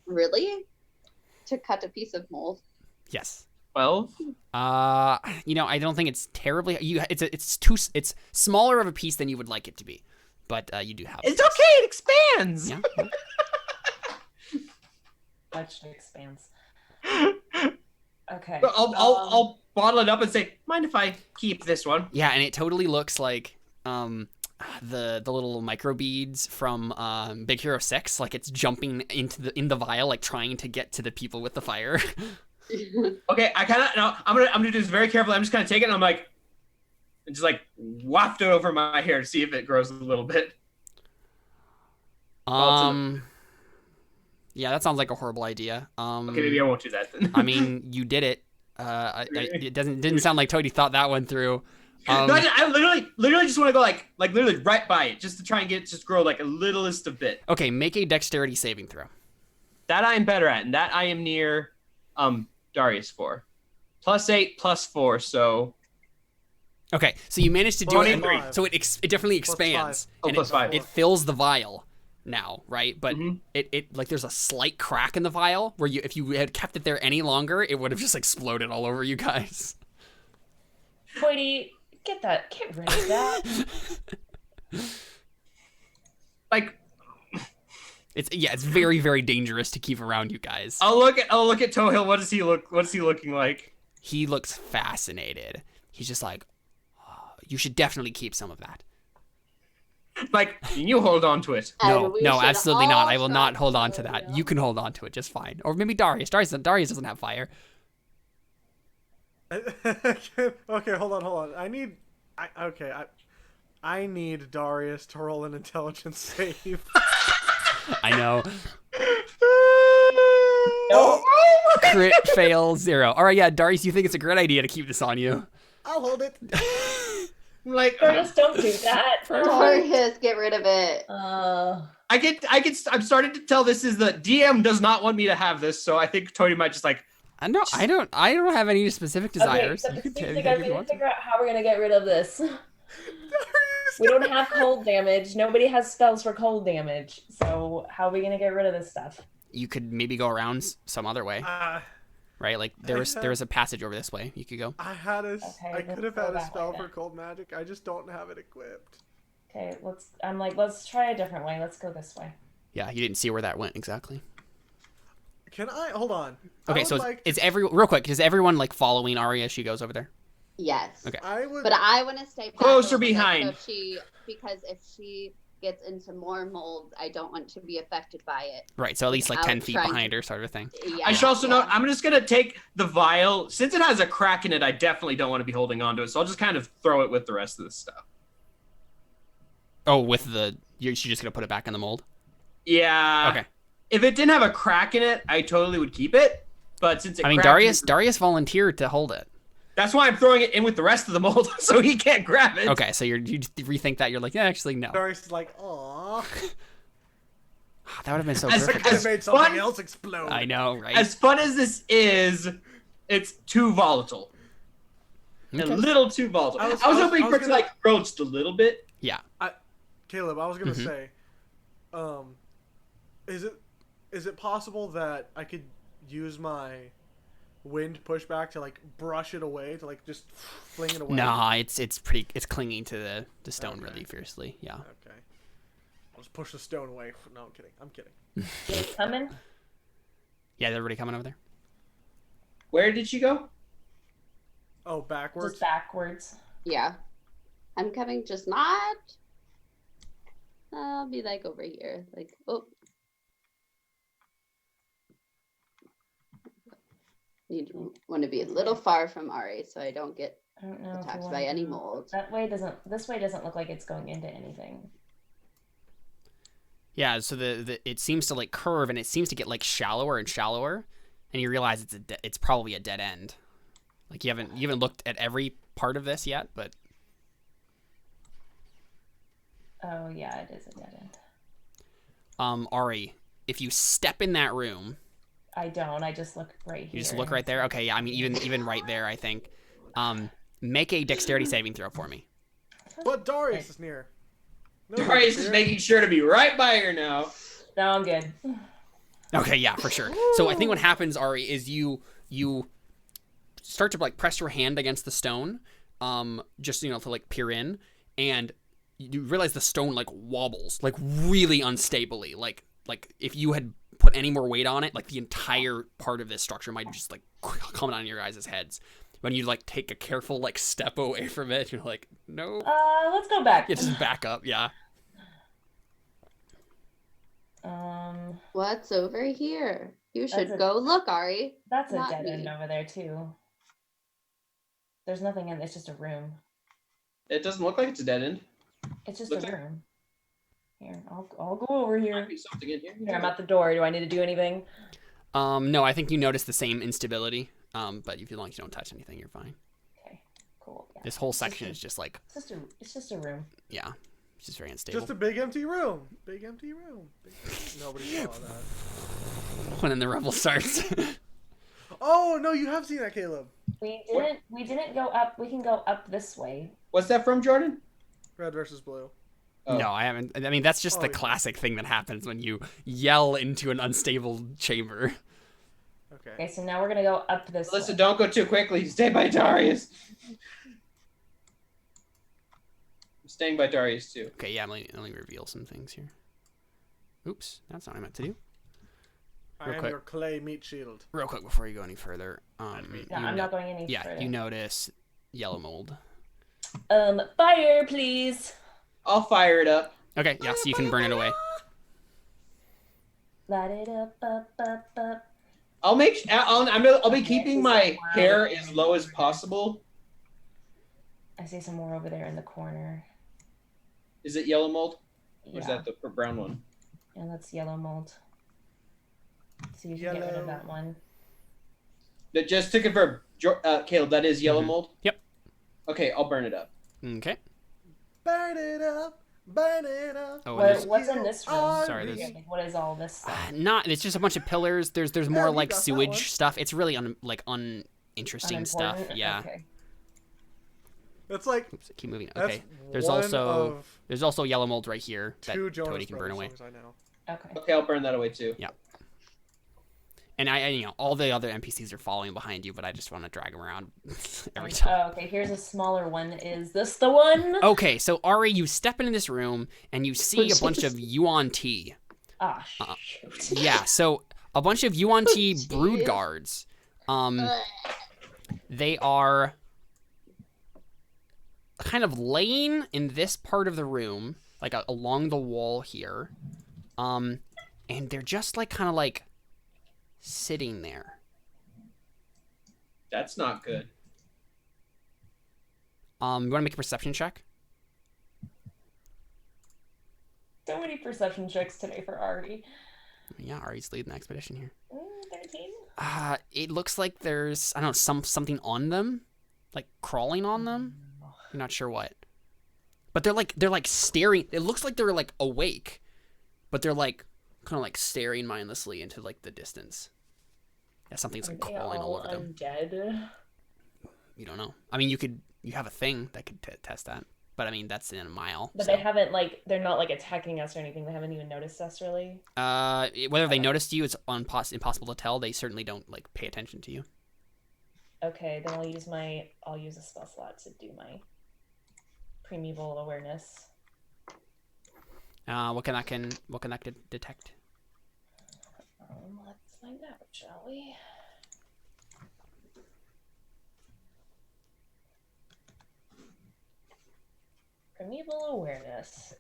Really? To cut a piece of mold? Yes. 12? I don't think it's terribly. It's smaller of a piece than you would like it to be, but you do have. It's okay. It expands. Yeah. Much expands. Okay. I'll bottle it up and say, mind if I keep this one? Yeah, and it totally looks like the little micro beads from Big Hero 6, like it's jumping in the vial, like trying to get to the people with the fire. Okay, I'm gonna do this very carefully. I'm just gonna take it and I'm like, and just like waft it over my hair to see if it grows a little bit. Yeah, that sounds like a horrible idea. Okay, maybe I won't do that then. I mean, you did it. It didn't sound like Toady thought that one through. No, I literally just want to go like literally right by it, just to try and grow like a littlest of bit. Okay, make a dexterity saving throw. That I am better at, and that I am near Darius for. +8, +4, so. Okay, so you managed to do it. 23. So it definitely expands. +5. And +5. It fills the vial now, right? But it like there's a slight crack in the vial where if you had kept it there any longer, it would have just exploded all over you guys. Toity, get rid of that. Like. It's very, very dangerous to keep around you guys. I'll look at Tohil. What is he looking like? He looks fascinated. He's just like, oh, you should definitely keep some of that. Like, you hold on to it. No, absolutely not. I will not hold on to that. You can hold on to it just fine. Or maybe Darius. Darius doesn't have fire. Okay, hold on. I need Darius to roll an intelligence save. I know. No. Crit fail 0. All right, yeah, Darius, you think it's a great idea to keep this on you? I'll hold it. Like, Just don't do that. Darius, get rid of it. I'm starting to tell this is the DM does not want me to have this, so I think Tony might just like. I don't have any specific desires. Okay, You can I take gotta if you want to. figure out how we're gonna get rid of this. We don't have cold damage. Nobody has spells for cold damage. So how are we gonna get rid of this stuff? You could maybe go around some other way, right? Like there was a passage over this way. You could go. I could have had a spell for cold magic. I just don't have it equipped. Okay, let's try a different way. Let's go this way. Yeah, you didn't see where that went exactly. Can I hold on? Okay, so real quick, is everyone like following Arya as she goes over there? Yes. Okay. I would. But I want to stay back Closer a little bit, behind. So because if she gets into more molds, I don't want to be affected by it. Right, so at least like 10 Without feet trying behind to- her, sort of thing. Yeah, I should also note, yeah. I'm just going to take the vial. Since it has a crack in it, I definitely don't want to be holding on to it. So I'll just kind of throw it with the rest of the stuff. Oh, with the... You're just going to put it back in the mold? Yeah. Okay. If it didn't have a crack in it, I totally would keep it. But since it I mean, cracked, Darius volunteered to hold it. that's why I'm throwing it in with the rest of the mold, so he can't grab it. Okay, so you rethink that. You're like, yeah, actually, no. Darius is like, aww. That would have been so As- perfect. Could have made something fun- else explode. I know, right? As fun as this is, it's too volatile. Okay. A little too volatile. I I was- was, I was- hoping I for was it to gonna- like grow just a little bit. Yeah. Caleb, I was gonna Mhm. say, is it possible that I could use my wind pushback to like brush it away, to like just fling it away? Nah, it's clinging to the stone Okay. really fiercely. Yeah. Okay. I'll just push the stone away. No, I'm kidding. I'm kidding. It's coming. Yeah, is everybody coming over there? Where did she go? Oh, backwards. Just backwards. Yeah. I'm coming, just not. I'll be like over here. Like, oh. Want to be a little far from Ari so I don't get I don't know. if attacked we by want any to- mold. This way doesn't look like it's going into anything. Yeah. So it seems to like curve and it seems to get like shallower and shallower, and you realize it's probably a dead end. Like you haven't looked at every part of this yet, but Oh yeah, it is a dead end. Ari, if you step in that room, I don't. I just look right here. you just look right there. Okay, yeah. I mean, even right there, I think. Make a dexterity saving throw for me. But Darius is near. No, Darius is making sure to be right by her now. No, I'm good. Okay, yeah, for sure. So I think what happens, Ari, is you start to like press your hand against the stone, just to like peer in, and you realize the stone like wobbles, like really unstably, like if you had put any more weight on it, like the entire part of this structure might just like come on your guys' heads. When you like take a careful like step away from it, you're like, no, Let's go back. you just back up, yeah. What's over here? You should That's a- go look, Ari. That's a Not dead me. end over there too. There's nothing in. It's just a room. It doesn't look like it's a dead end. It's just Looks a like- room. Here, I'll go over here. Might be something in here. Here, I'm at the door. Do I need to do anything? No, I think you notice the same instability. But if you long as you don't touch anything, you're fine. Okay, cool. Yeah. This whole section is just like, It's just a room. yeah, it's just very unstable. Just a big empty room. Big empty room. Nobody saw that. When then the revel starts. Oh no, you have seen that, Caleb. We didn't go up. We can go up this way. What's that from, Jordan? Red versus blue. Oh. No, I haven't. I mean, that's just Oh, the yeah. classic thing that happens when you yell into an unstable chamber. Okay. Okay, so now we're gonna go up this Alyssa, way. don't go too quickly. Stay by Darius. I'm staying by Darius too. Okay, yeah, let me reveal some things here. Oops, that's not what I meant to do. I Real am quick. your clay meat shield. Real quick before you go any further. No, I'm not going any Yeah, further. you notice yellow mold. Fire, please. I'll fire it up. Okay, yeah, so you can burn it away. Light it up, up. I'll I'll be keeping my hair as low as possible. I see some more over there in the corner. Is it yellow mold? Or Yeah, is that the brown one? and that's yellow mold. So you can get rid Yellow. of that one. Just to confirm, Caleb, that is yellow Mhm. mold? Yep. Okay, I'll burn it up. Okay. Burn it up. Burn it up. Oh, and What, there's what's in this room? Sorry, Yeah, there's- like, what is all this stuff? it's just a bunch of pillars. There's more we like got that sewage one. stuff. It's really uninteresting stuff. Unimportant? Yeah. Okay. That's like. Oops, keep moving. That's Okay. There's one also of there's also yellow mold right here that two Jonas Cody can burn away. Brothers songs I know. Okay. Okay, I'll burn that away too. And all the other NPCs are following behind you, but I just want to drag them around every time. Oh, okay. Here's a smaller one. Is this the one? Okay, so Ari, you step into this room and you see a bunch of Yuan Ti. Ah, shoot. Yeah, so a bunch of Yuan Ti Jeez. brood guards. They are kind of laying in this part of the room, like along the wall here. And they're just like kind of like sitting there. That's not good. You want to make a perception check? So many perception checks today for Ari. Yeah, Ari's leading the expedition here. 13. It looks like there's, I don't know, something on them, like crawling on them. You're not sure what, but they're like staring. It looks like they're like awake, but they're like kind of like staring mindlessly into like the distance. Yeah, something's like crawling all over them. Undead. You don't know. I mean, you have a thing that could test that, but I mean that's in a mile. But so. they haven't they're not like attacking us or anything. They haven't even noticed us really. Whether they noticed you, it's impossible to tell. They certainly don't like pay attention to you. Okay, then I'll use a spell slot to do my primeval awareness. What can that detect? Let's find out, shall we? Primeval awareness.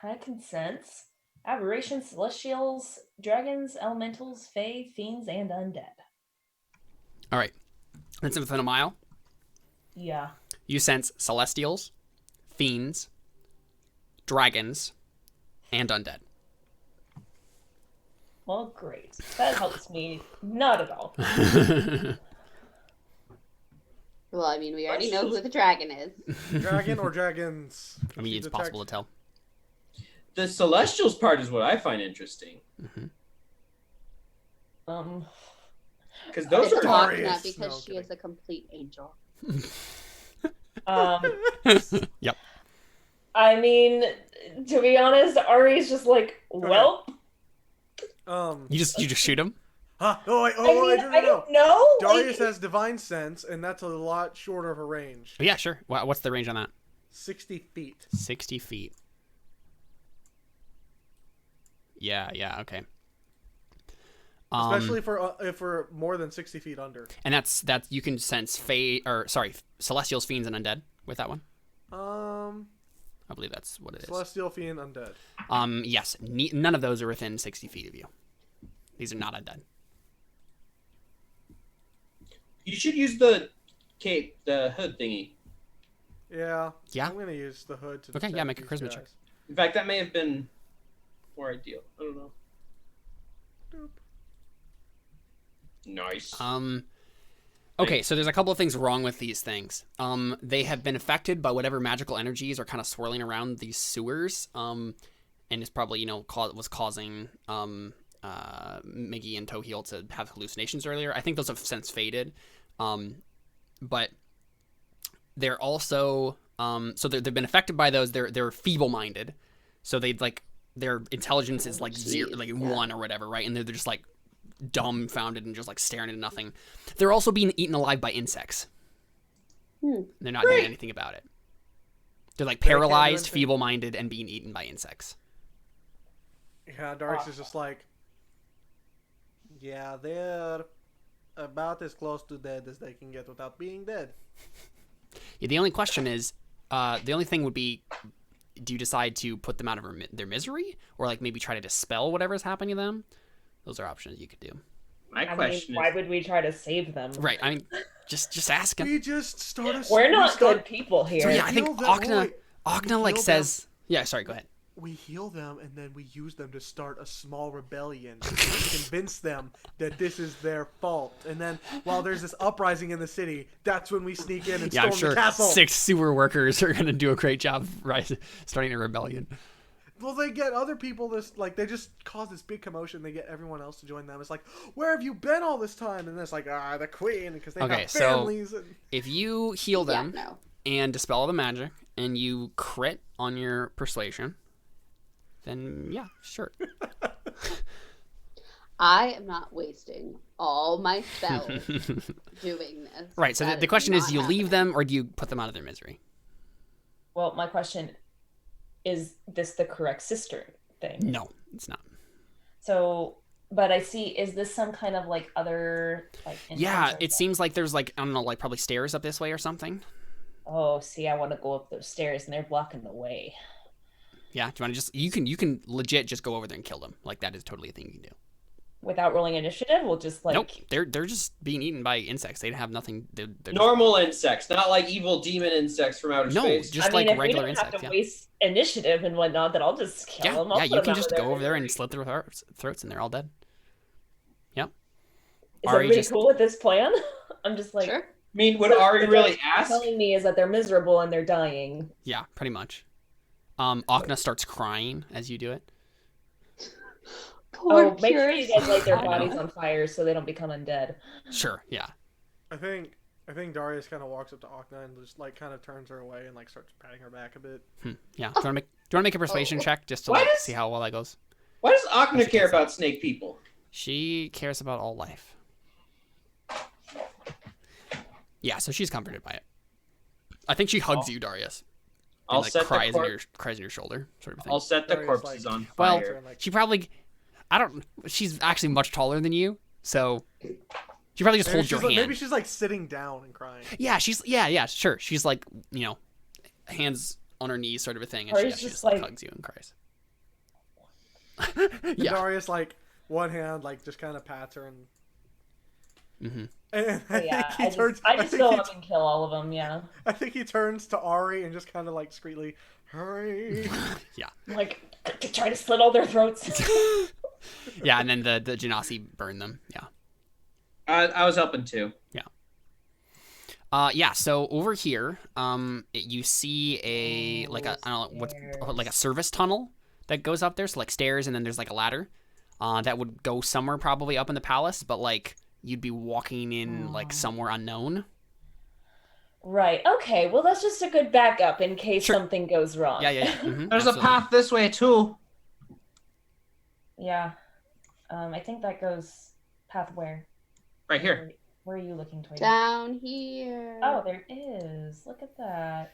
I can sense aberrations, celestials, dragons, elementals, fae, fiends, and undead. All right, that's within a mile. Yeah. You sense celestials, fiends, dragons, and undead. Well, great. That helps me. Not at all. Well, I mean, we already know who the dragon is. Dragon or dragons? I mean, it's possible to tell. The Celestials part is what I find interesting. Because those It's are not glorious. because No, she is a complete angel. Yep. I mean, to be honest, Ari's just like, well. You just shoot him. Huh? Oh wait, I don't know. Darius has divine sense, and that's a lot shorter of a range. Oh, yeah, sure. What's the range on that? 60 feet. 60 feet. Yeah, okay. Especially for more than 60 feet under. And that's you can sense celestials, fiends, and undead with that one. I believe that's what it is. Celestial, fiend, undead. Yes. None of those are within 60 feet of you. These are not undead. You should use the cape, the hood thingy. Yeah. Yeah? I'm gonna use the hood to. Okay, yeah, detect make a these charisma guys. check. In fact, that may have been more ideal. I don't know. Boop. Nice. Okay, so there's a couple of things wrong with these things. They have been affected by whatever magical energies are kind of swirling around these sewers. And it's probably, was causing Miggy and Toheel to have hallucinations earlier. I think those have since faded. But they're also so they've been affected by those. They're feeble-minded. So their intelligence is like 1 or whatever, right? And they're just like dumbfounded and just like staring at nothing. They're also being eaten alive by insects. They're not doing anything about it. They're like paralyzed, feeble-minded, and being eaten by insects. Yeah, Darius is just like, yeah, they're about as close to dead as they can get without being dead. Yeah, the only question is, the only thing would be, do you decide to put them out of their misery, or like maybe try to dispel whatever's happening to them? Those are options you could do. My question is, why would we try to save them? Right. I mean, just ask him. We just start. We're not good people here. So yeah, I think heal them- Akna like heal says. Yeah, sorry. Go ahead. We heal them, and then we use them to start a small rebellion to convince them that this is their fault. And then, while there's this uprising in the city, that's when we sneak in and Yeah, I'm storm sure the castle. 6 sewer workers are gonna do a great job starting a rebellion. Well, they get other people they just cause this big commotion. They get everyone else to join them. It's like, where have you been all this time? And it's like, the queen, because they have families. So if you heal them and dispel all the magic, and you crit on your persuasion, then yeah, sure. I am not wasting all my spells doing this. Right, so the question is, do you leave them or do you put them out of their misery? Well, my question is this the correct sister thing? No, it's not. So But I see. Is this some kind of like other like? Yeah, entrance or it seems like there's like, I don't know, like probably stairs up this way or something. Oh, see, I want to go up those stairs, and they're blocking the way. Yeah, do you want to just you can legit just go over there and kill them. Like that is totally a thing you can do. Without rolling initiative, we'll just like. Nope, they're just being eaten by insects. They have nothing. They're just, Normal insects, not like evil demon insects from outer no, space. just I mean, like if regular we don't insects. have to Yeah, waste initiative and whatnot, then I'll just kill yeah, them. I'll yeah. put You them can out just there go over there and and slit their throats, and they're all dead. Yep. Is Ari everybody just- cool with this plan? I'm just like. Sure. I mean, would Ari really ask? Telling me is that they're miserable and they're dying. Yeah, pretty much. Akna starts crying as you do it. Poor Make sure you guys light their I know. bodies on fire so they don't become undead. Sure. Yeah. I think Darius kind of walks up to Okna and just like kind of turns her away and like starts patting her back a bit. Yeah. Do you want to make a persuasion check just to Why like, does- see how well that goes? Why does Akna care about snake people? She cares about all life. Yeah, so she's comforted by it. I think she hugs you, Darius. And I'll like set cries the in your shoulder, sort of thing. I'll set the Darius, corpses like- on Well, fire. she probably, she's actually much taller than you, so she probably just holds your hand. Maybe she's like sitting down and crying. Yeah, yeah, sure. She's like, hands on her knees, sort of a thing, and Or she it's just just like like- hugs you and cries. And Yeah. Darius like one hand like just kind of pats her and. Mm-hmm. And I Yeah, think he turns. I just go up and kill all of them. Yeah, I think he turns to Ari and just kind of like discreetly, hurry. Yeah. I'm like try to slit all their throats. Yeah, and then the Genasi burn them. Yeah. I was helping too. Yeah, so over here, you see a like a I don't know what's like a service tunnel that goes up there. So like stairs, and then there's like a ladder that would go somewhere probably up in the palace, but like you'd be walking in like somewhere unknown. Right. Okay. Well, that's just a good backup in case Sure. something goes wrong. Yeah. Mhm, There's absolutely. a path this way too. Yeah. I think that goes path where? Right here. Where are you looking, Toy? Down here. Oh, there is. Look at that.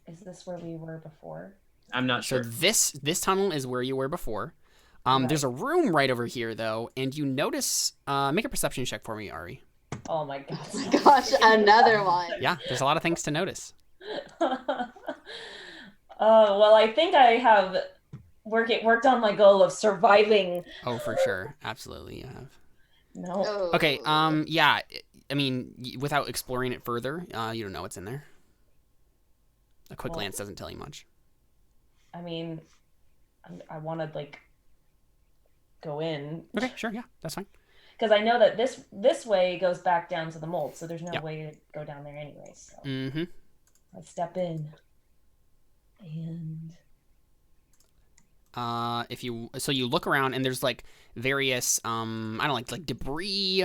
Is this where we were before? I'm not So sure. this tunnel is where you were before. There's a room right over here though, and you notice. Make a perception check for me, Ari. Oh my god. Oh my gosh, another one. Yeah, there's a lot of things to notice. Well, I think I have worked on my goal of surviving. Oh, for sure, absolutely, you have. No. Oh. Okay. Yeah. I mean, without exploring it further, you don't know what's in there. A quick Well- glance doesn't tell you much. I mean, I want to like go in Okay, sure, yeah, that's fine. because I know that this way goes back down to the mold, so there's no Yeah. way to go down there anyway. So Mm-hmm. I step in, and If you look around and there's like various I don't know, like debris.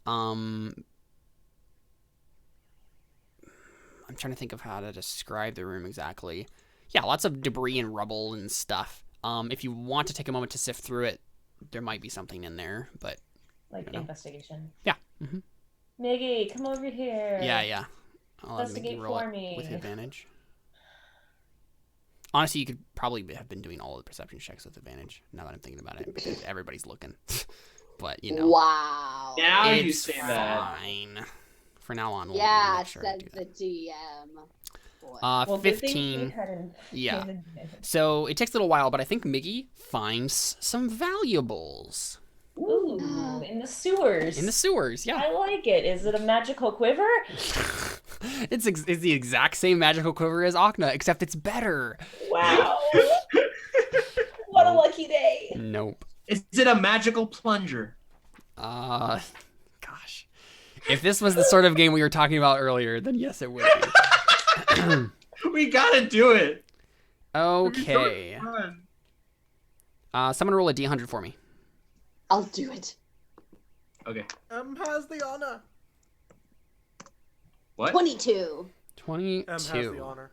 I'm trying to think of how to describe the room exactly. Yeah, lots of debris and rubble and stuff. If you want to take a moment to sift through it, there might be something in there, but like know. investigation. yeah. Mm-hmm. Miggy, come over here. Yeah. I'll have Mickey Investigate roll for it me. with advantage. Honestly, you could probably have been doing all the perception checks with advantage, now that I'm thinking about it, because everybody's looking. But, Wow. Now you it's say that. fine. For now on, we'll Yeah, make sure I says do the that. DM. Boy. Well, good thing he 15. hadn't Yeah. taken it. So it takes a little while, but I think Miggy finds some valuables Ooh, in the sewers. in the sewers. Yeah. I like it. Is it a magical quiver? It's the exact same magical quiver as Okna, except it's better. Wow. What a lucky day. Nope. Is it a magical plunger? Gosh. If this was the sort of game we were talking about earlier, then yes, it would be. We gotta do it. Okay. Fun. Someone roll a D100 for me. I'll do it. Okay. Has the honor. What? 22. 22. Has the honor.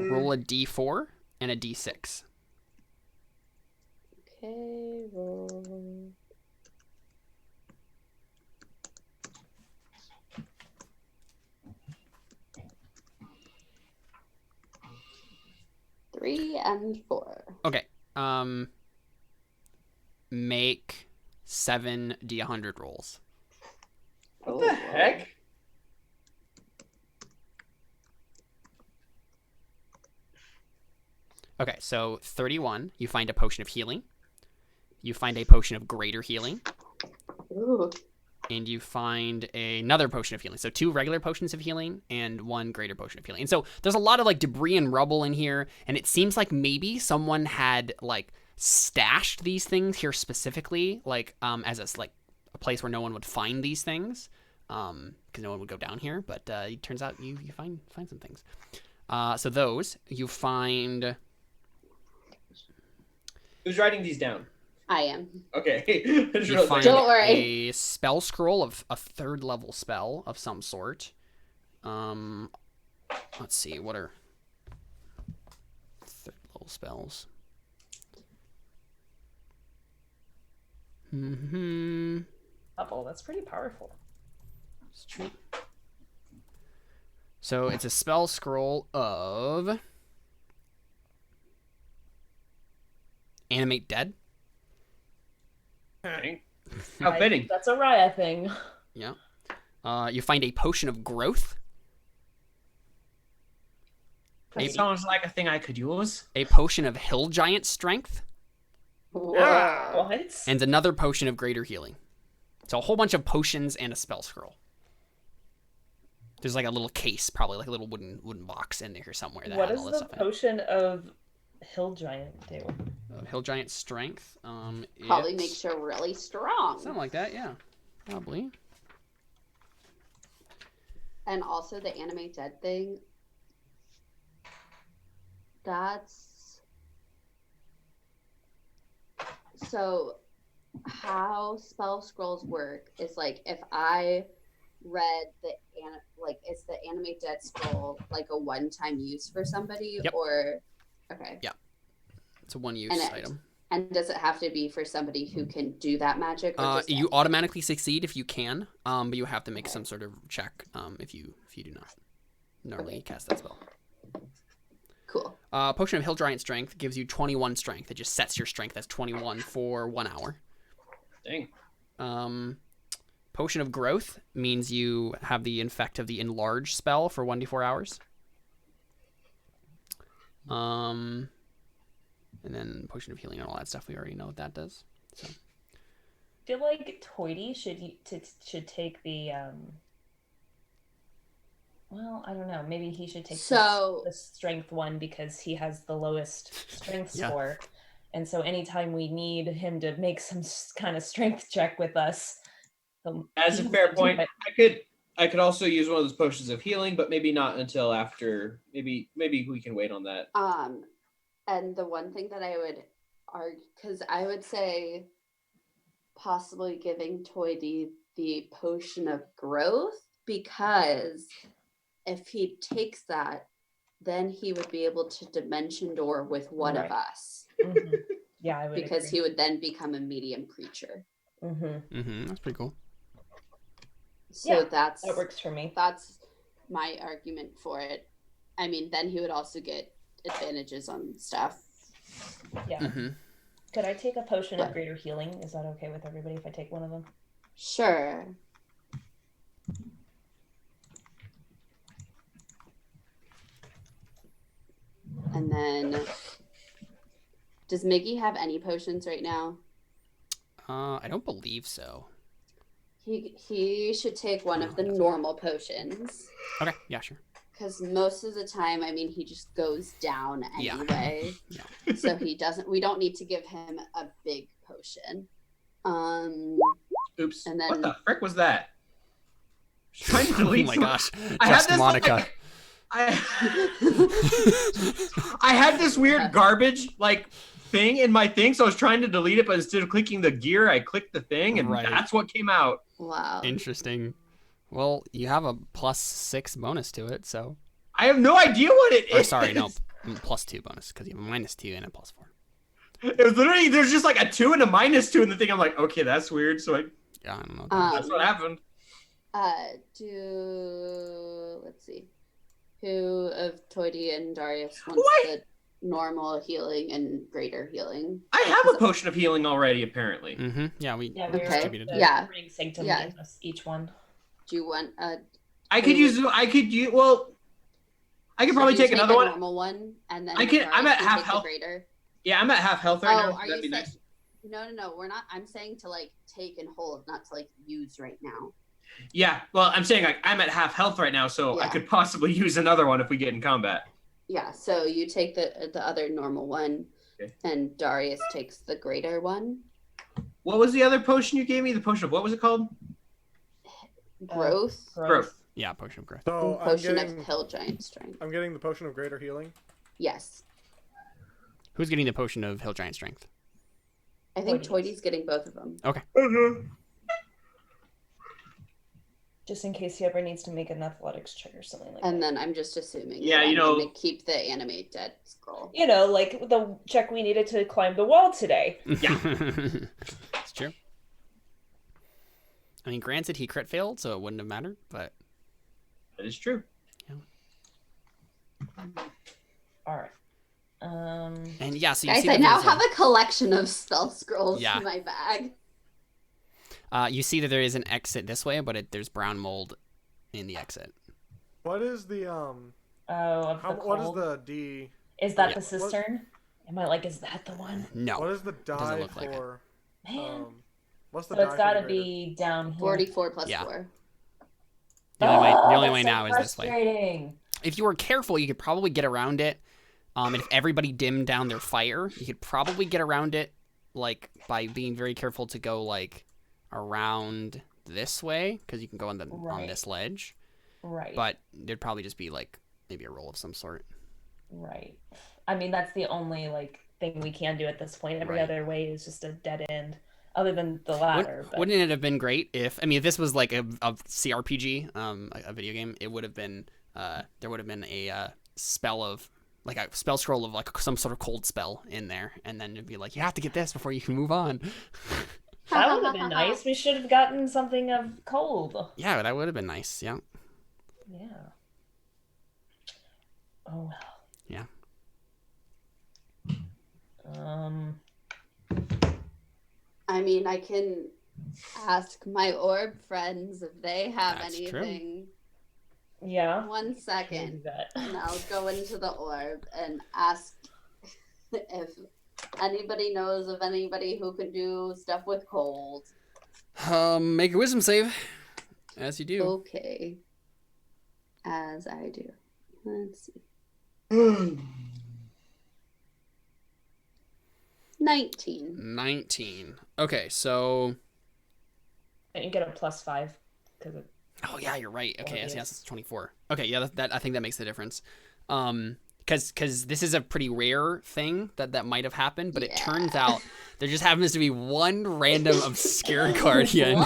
Roll a D4 and a D6. Okay, roll. 3 and 4. Okay. Make 7 D100 rolls. What the heck? Okay, so 31, you find a potion of healing. You find a potion of greater healing. Ooh. And you find another potion of healing. So 2 regular potions of healing and 1 greater potion of healing. And so there's a lot of like debris and rubble in here, and it seems like maybe someone had like stashed these things here specifically, like as a place where no one would find these things, because no one would go down here. But it turns out you find some things. So those you find. Who's writing these down? I am. Okay. You find Don't worry. a spell scroll of a 3rd level spell of some sort. Let's see, what are 3rd level spells? Level, that's pretty powerful. It's true. So it's a spell scroll of Animate Dead. How fitting. That's a Raya thing. Yeah. You find a potion of growth. That sounds like a thing I could use. A potion of hill giant strength. Whoa. What? And another potion of greater healing. So a whole bunch of potions and a spell scroll. There's like a little case, probably like a little wooden box in there somewhere. That What has does all this the stuff in it. potion of Hill Giant do? Hill giant strength. Probably it- makes her really strong. something like that. Yeah, probably. And also the animate dead thing. That's so how spell scrolls work is like if I read is the animate dead scroll like a one-time use for somebody? Yep. Or okay. It's a one-use item. And does it have to be for somebody who can do that magic? Or just You automatically succeed if you can, but you have to make some sort of check if you do not normally cast that spell. Cool. Potion of Hill Giant Strength gives you 21 strength. It just sets your strength as 21 for 1 hour. Dang. Potion of Growth means you have the effect of the Enlarge spell for 1d4 hours. And then Potion of Healing and all that stuff, we already know what that does. So. I feel like Toity should take the well, I don't know. Maybe he should take the strength one because he has the lowest strength score. And so anytime we need him to make some kind of strength check with us. That's a fair point. I could also use one of those potions of healing, but maybe not until after. Maybe we can wait on that. And the one thing that I would argue, because I would say possibly giving Toity the potion of growth, because if he takes that, then he would be able to dimension door with one of us. Mm-hmm. Yeah, I would because agree. he would then become a medium creature. That's pretty cool. So that works for me. That's my argument for it. I mean, then he would also get advantages on stuff. Yeah. Could I take a potion of greater healing? Is that okay with everybody if I take one of them? Sure. And then, does Miggy have any potions right now? I don't believe so. He should take one of the normal potions. Okay, yeah, sure. Because most of the time, I mean, he just goes down anyway. Yeah. So we don't need to give him a big potion. Oops. And then, what the frick was that? Trying to delete. Oh my gosh. I Just had this, Monica. I had this weird garbage thing in my thing, so I was trying to delete it, but instead of clicking the gear, I clicked the thing, and that's what came out. Wow. Interesting. Well, you have a +6 bonus to it, so. I have no idea what it is. Or sorry, no, +2 bonus because you have a -2 and a +4. It was literally there's just like a 2 and a -2 in the thing. I'm like, okay, that's weird. So I don't know. That's what happened. Let's see. Who of Toity and Darius wants normal healing and greater healing. I have a potion of healing already, apparently. Mm-hmm. Yeah, we Yeah, we were distributed. Yeah. Burning Sanctum Yeah. gave us each one. Do you want a? I could probably take another one. Normal one, and then I'm at half health. Greater. Yeah, I'm at half health right now. Are That'd you be saying? nice. No, we're not. I'm saying to like take and hold, not to like use right now. Yeah, well, I'm saying like I'm at half health right now, so I could possibly use another one if we get in combat. Yeah, so you take the other normal one, and Darius takes the greater one. What was the other potion you gave me? The potion of what was it called? Growth. Growth. Yeah, potion of growth. So Potion of Hill Giant Strength. I'm getting the potion of greater healing. Yes. Who's getting the potion of Hill Giant Strength? I think Toidy's getting both of them. Okay. Just in case he ever needs to make an athletics check or something like that. And then I'm just assuming. Yeah, that you I'm know. gonna keep the animate dead scroll. You know, like the check we needed to climb the wall today. Yeah. It's true. I mean, granted, he crit failed, so it wouldn't have mattered, but... That is true. All right. And yeah, so you Guys, see I that now there's have a collection of spell scrolls in my bag. You see that there is an exit this way, but there's brown mold in the exit. What is the what is the D? Is that the cistern? Am I like, is that the one? No. What is the die for? Man. What's the So die it's got to for be down here. 44 plus 4. The only way that's now is this way. frustrating. If you were careful, you could probably get around it. And if everybody dimmed down their fire, you could probably get around it, like by being very careful to go like around this way, because you can go on this ledge. Right. But there'd probably just be like maybe a roll of some sort. Right. I mean, that's the only like thing we can do at this point. Every other way is just a dead end, other than the ladder. Wouldn't it have been great if if this was like a CRPG, a video game? It would have been there would have been a spell of like a spell scroll of like some sort of cold spell in there, and then it'd be like you have to get this before you can move on. That would have been nice. We should have gotten something of cold. Yeah, that would have been nice. Yeah. Yeah. Oh well. Yeah. I mean, I can ask my orb friends if they have That's anything. True. Yeah. 1 second. And I'll go into the orb and ask if anybody knows of anybody who can do stuff with cold. Make a wisdom save, as you do. Okay. As I do. Let's see. 19. Okay, so. And you get a +5 because it. Oh yeah, you're right. Okay, yes, it's 24. Okay, yeah, that I think that makes the difference. Because this is a pretty rare thing that might have happened, but it turns out there just happens to be one random obscure guardian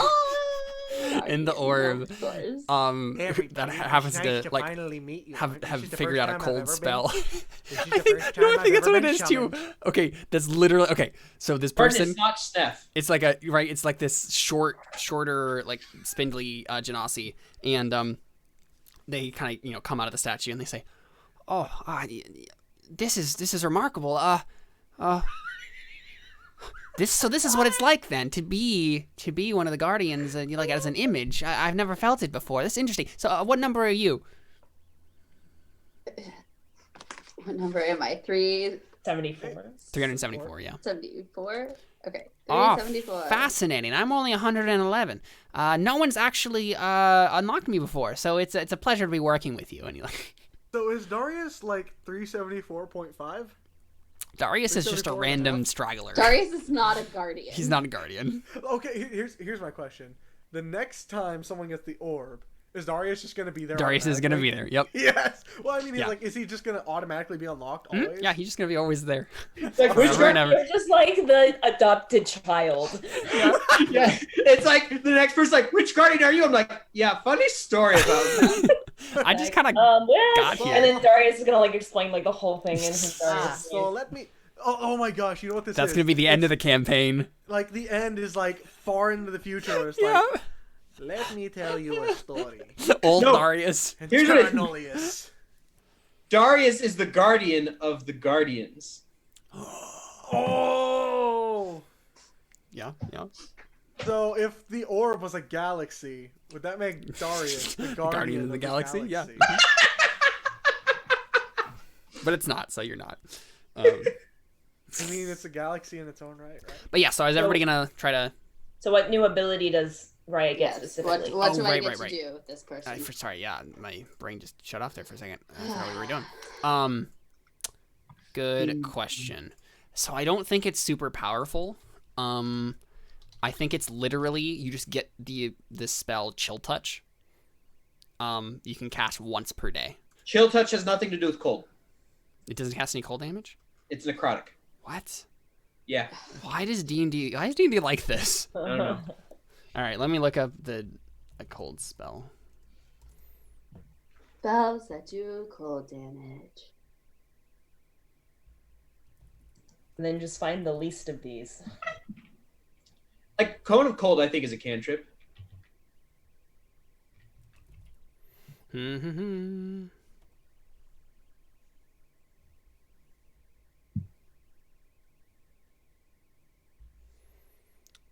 in the orb. That happens to like have figured out a cold spell. I think that's what it is too. Okay, that's literally okay. So this person, it's not Steph. it's like it's like this shorter, like spindly genasi, and they kind of come out of the statue and they say, "Oh, this is remarkable. This is what it's like then to be one of the guardians, like as an image. I've never felt it before. That's interesting. So, what number are you? What number am I? 374. 374. Yeah. 74. Okay. 374. Oh, fascinating. I'm only 111. No one's actually unlocked me before, so it's a pleasure to be working with you. And you like. So is Darius like 374.5? Darius is just a random straggler. Darius is not a guardian. He's not a guardian. Okay, here's my question. The next time someone gets the orb, is Darius just going to be there? Darius is going to be there. Yep. Yes. Well, I mean, is he just going to automatically be unlocked always? Yeah, he's just going to be always there. Like, you're just like the adopted child. Yeah. It's like the next person's like, which guardian are you? I'm like, yeah, funny story about that. I just kind of got here. And then Darius is gonna like explain like the whole thing in his Darius. So let me. Oh my gosh! You know what this is? That's gonna be the end of the campaign. Like the end is like far into the future. Where it's like, let me tell you a story. Old Darius. Terra Nullius. Darius is the guardian of the guardians. Oh. Yeah. So if the orb was a galaxy, would that make Darius the guardian of the galaxy? Yeah. But it's not, so you're not. I mean, it's a galaxy in its own right? But yeah, so is everybody gonna try to? So what new ability does Raya get Yes. specifically? What do I right, get right. to do with this person? Sorry, yeah, my brain just shut off there for a second. I forgot what we were doing. Good question. So I don't think it's super powerful. I think it's literally you just get this spell Chill Touch. You can cast once per day. Chill Touch has nothing to do with cold. It doesn't cast any cold damage? It's necrotic. What? Yeah. Why is D&D like this? I don't know. All right, let me look up a cold spell. Spells that do cold damage. And then just find the least of these. Like Cone of Cold, I think is a cantrip.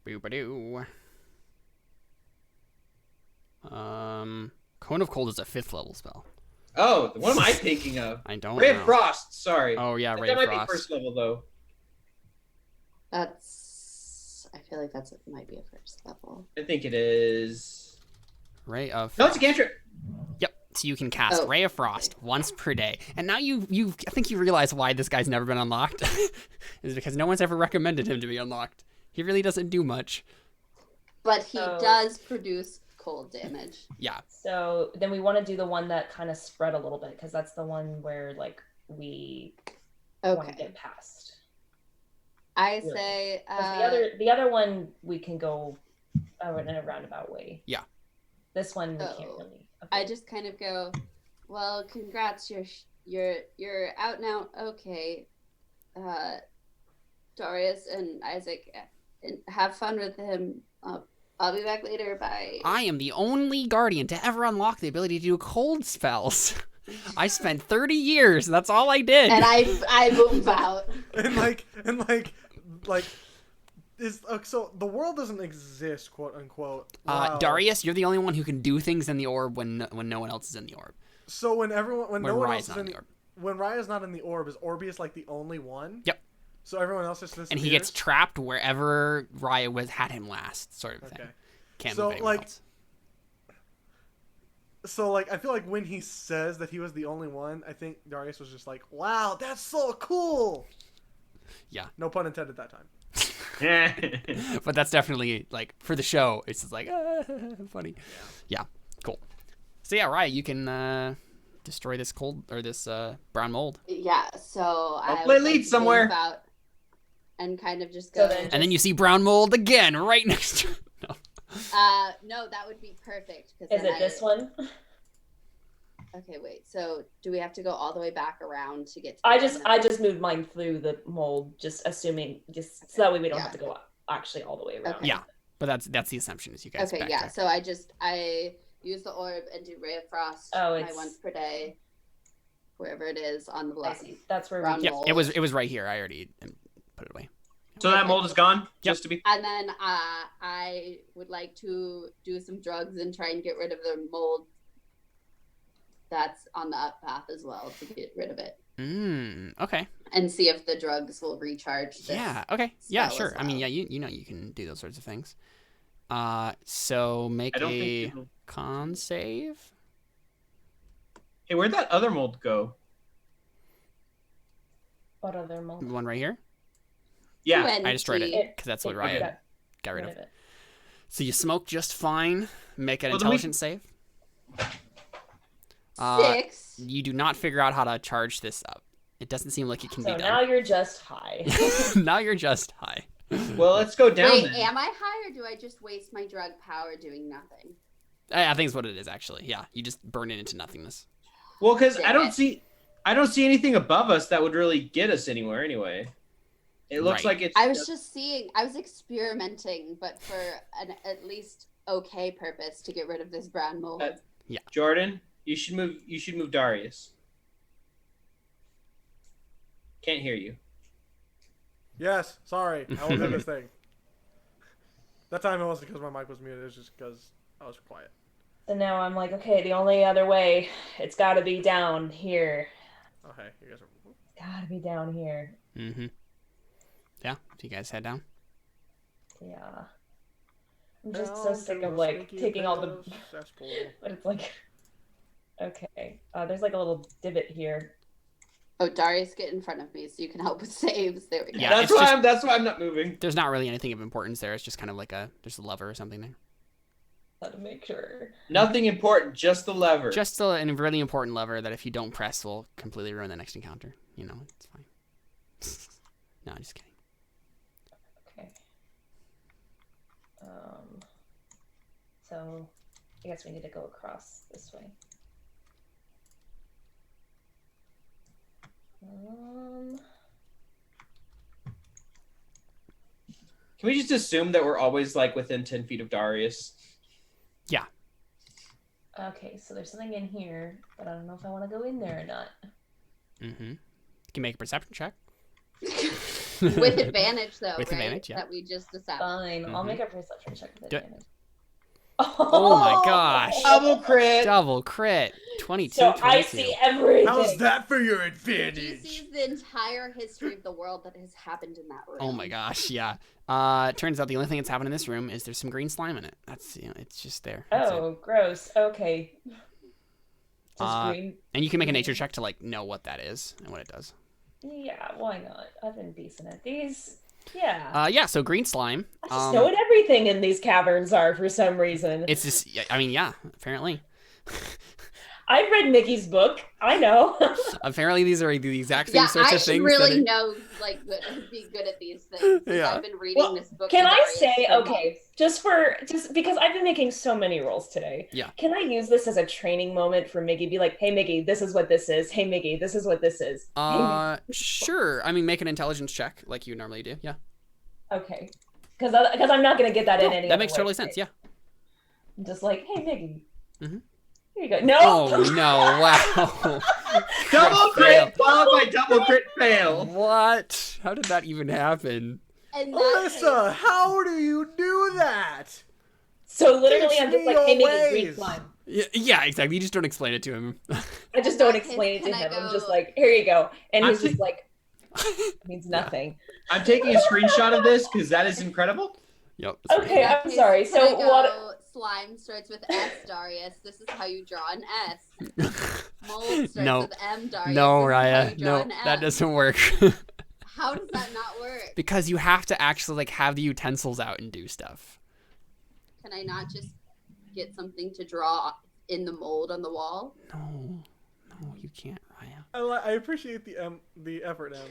Boo-ba-doo. Cone of Cold is a 5th level spell. Oh, what am I thinking of? I don't Ray know. of Frost. Sorry. Oh yeah, Ray that of might Frost. be first level though. I feel like it might be a first level. I think it is. Ray of Frost. No, it's a cantrip. Yep. So you can cast Ray of Frost once per day. And now I think you realize why this guy's never been unlocked. Is because no one's ever recommended him to be unlocked. He really doesn't do much. But he does produce cold damage. Yeah. So then we want to do the one that kind of spread a little bit, because that's the one where like we want to get past. I say the other one we can go in a roundabout way. Yeah. This one we can't really. I just kind of go, well, congrats, you're out now. Okay, Darius and Isaac, have fun with him. I'll be back later. Bye. I am the only guardian to ever unlock the ability to do cold spells. I spent 30 years. That's all I did. And I move out. and like is so the world doesn't exist, quote unquote. Wow. Darius, you're the only one who can do things in the orb when no one else is in the orb. So when no one else Raya's is in the orb, when Raya's not in the orb, is Orbeus like the only one? Yep. So everyone else just disappears? And he gets trapped wherever Raya had him last, sort of thing. Can't move anywhere else. So like I feel like when he says that he was the only one, I think Darius was just like, "Wow, that's so cool." Yeah. No pun intended that time. But that's definitely like for the show. It's just like funny. Yeah. Cool. So yeah, Raya, you can destroy this brown mold. Yeah. So I would lead somewhere. Out and kind of just go. And then you see brown mold again right next to. No. No, that would be perfect. Is it this one? Okay, wait. So do we have to go all the way back around to get to I just moved mine through the mold, just assuming so that way we don't have to go actually all the way around. Okay. Yeah. But that's the assumption is you guys Okay, yeah. So I use the orb and do Ray of Frost my once per day. Wherever it is on the block. That's where we it was right here. I already put it away. So that mold is gone? Just to be. And then I would like to do some drugs and try and get rid of the mold that's on the up path as well to get rid of it. Okay. And see if the drugs will recharge this. Yeah, okay. Yeah, sure. Well. I mean, yeah, you know you can do those sorts of things. So make a con save. Hey, where'd that other mold go? What other mold? The one right here? Yeah. I destroyed it because that's what Ryan got rid of. So you smoke just fine. Make an intelligence save. 6. You do not figure out how to charge this up. It doesn't seem like it can be done. So now you're just high. Now you're just high. Well, let's go down. Wait, then. am I high or do I just waste my drug power doing nothing? I think it's what it is actually. Yeah, you just burn it into nothingness. Well, because I don't see anything above us that would really get us anywhere anyway. It looks like it's. I was experimenting, but for an at least okay purpose to get rid of this brown mold. Yeah. Jordan, you should move Darius. Can't hear you. Yes, sorry. I will do this thing. That time it wasn't because my mic was muted. It was just because I was quiet. So now I'm like, okay, the only other way, it's got to be down here. Okay, you guys are... It's got to be down here. Mm-hmm. Yeah, so you guys head down. Yeah. I'm just so sick of, like, taking all the... But it's like... Okay. There's, like, a little divot here. Oh, Darius, get in front of me so you can help with saves. There we go. Yeah, that's why I'm not moving. There's not really anything of importance there. It's just kind of like there's a lever or something there. Got to make sure. Nothing important, just the lever. Just a really important lever that if you don't press will completely ruin the next encounter. You know, it's fine. No, I'm just kidding. Okay. So I guess we need to go across this way. Can we just assume that we're always like within 10 feet of Darius? Yeah. Okay, so there's something in here, but I don't know if I want to go in there or not. Mm-hmm. You can make a perception check. With advantage, though, With right? advantage, yeah. That we just established. Fine, I'll make a perception check with Good. advantage. Oh my gosh. Double crit. Double crit. 22. So 22. I see everything. How's that for your He advantage? sees the entire history of the world that has happened in that room. Oh my gosh, yeah. Turns out the only thing that's happened in this room is there's some green slime in it. That's, you know, it's just there. That's it. Oh, gross. Okay. Just green. And you can make a nature check to like know what that is and what it does. Yeah, why not? I've been decent at these. Yeah. Yeah, so green slime. I just know what everything in these caverns are for some reason. It's just, I mean, yeah, apparently. I've read Mickey's book. I know. Apparently these are the exact same sorts of things. I should really know, like, be good at these things. Yeah. I've been reading this book. Can I for say, so okay, months. just because I've been making so many rolls today. Yeah. Can I use this as a training moment for Mickey? Be like, hey, Mickey, this is what this is. Hey, Mickey, this is what this is. Sure. I mean, make an intelligence check like you normally do. Yeah. Okay. Because I'm not going to get that in any That other makes way, totally sense. right? Yeah. Just like, hey, Mickey. Mhm. Here you go. No. Oh no! Wow. Double crit followed by double crit fail. What? How did that even happen? And that Alyssa, how do you do that? So literally, Teach I'm just me like, hey, your Mickey, green ways. slime. Yeah, exactly. You just don't explain it to him. I just don't Okay, explain it to can I him. I'm go- just like, here you go. And he's I'm just like, means nothing. I'm taking a screenshot of this because that is incredible. Yep. that's Okay, right. I'm sorry. Can So I go, what? Slime starts with S, Darius. This is how you draw an S. Mold starts No. with M, Darius. No, This is how Raya. you draw No, an that F. doesn't work. How does that not work? Because you have to actually like have the utensils out and do stuff. Can I not just get something to draw in the mold on the wall? No, you can't, Raya. I appreciate the effort, Em.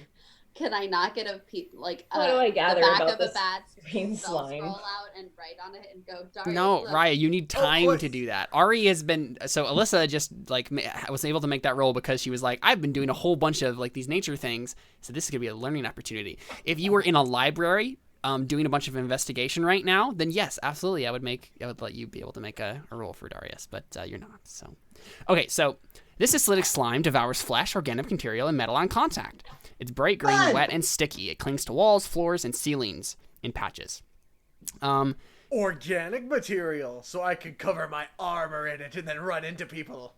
Can I not get What do I gather the back about of a this bad green spell slime? scroll out and write on it and go, Darius, No, look. Raya, you need time what? to do that. Ari has been so Alyssa just like was able to make that roll because she was like, I've been doing a whole bunch of like these nature things, so this is gonna be a learning opportunity. If you were in a library, doing a bunch of investigation right now, then yes, absolutely, I would let you be able to make a roll for Darius, but you're not. So, okay, so this acidic slime devours flesh, organic material, and metal on contact. It's bright green, wet, and sticky. It clings to walls, floors, and ceilings in patches. Organic material, so I can cover my armor in it and then run into people.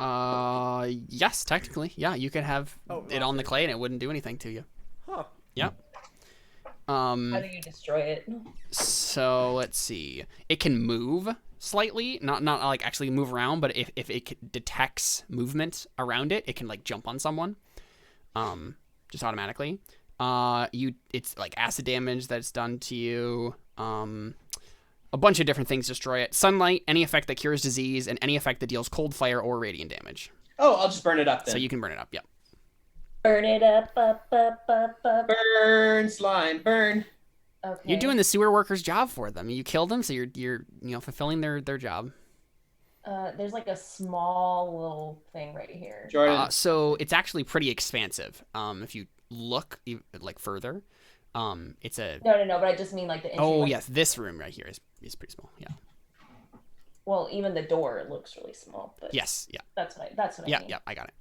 Yes, technically, yeah, you could have it on the clay and it wouldn't do anything to you. Huh. Yep. How do you destroy it? So let's see. It can move slightly, not like actually move around, but if it detects movement around it, it can like jump on someone, just automatically. It's like acid damage that's done to you. A bunch of different things destroy it. Sunlight, any effect that cures disease, and any effect that deals cold, fire, or radiant damage. Oh, I'll just burn it up then. So you can burn it up. Yep. Burn it up. Burn, slime, burn. Okay. You're doing the sewer workers' job for them. You killed them, so you're fulfilling their job. There's like a small little thing right here. Jordan. So it's actually pretty expansive. If you look like further, it's a. No, but I just mean like the. Oh entryway. yes, this room right here is pretty small. Yeah. Well, even the door looks really small. But Yes. Yeah. That's what I mean. Yeah. I got it.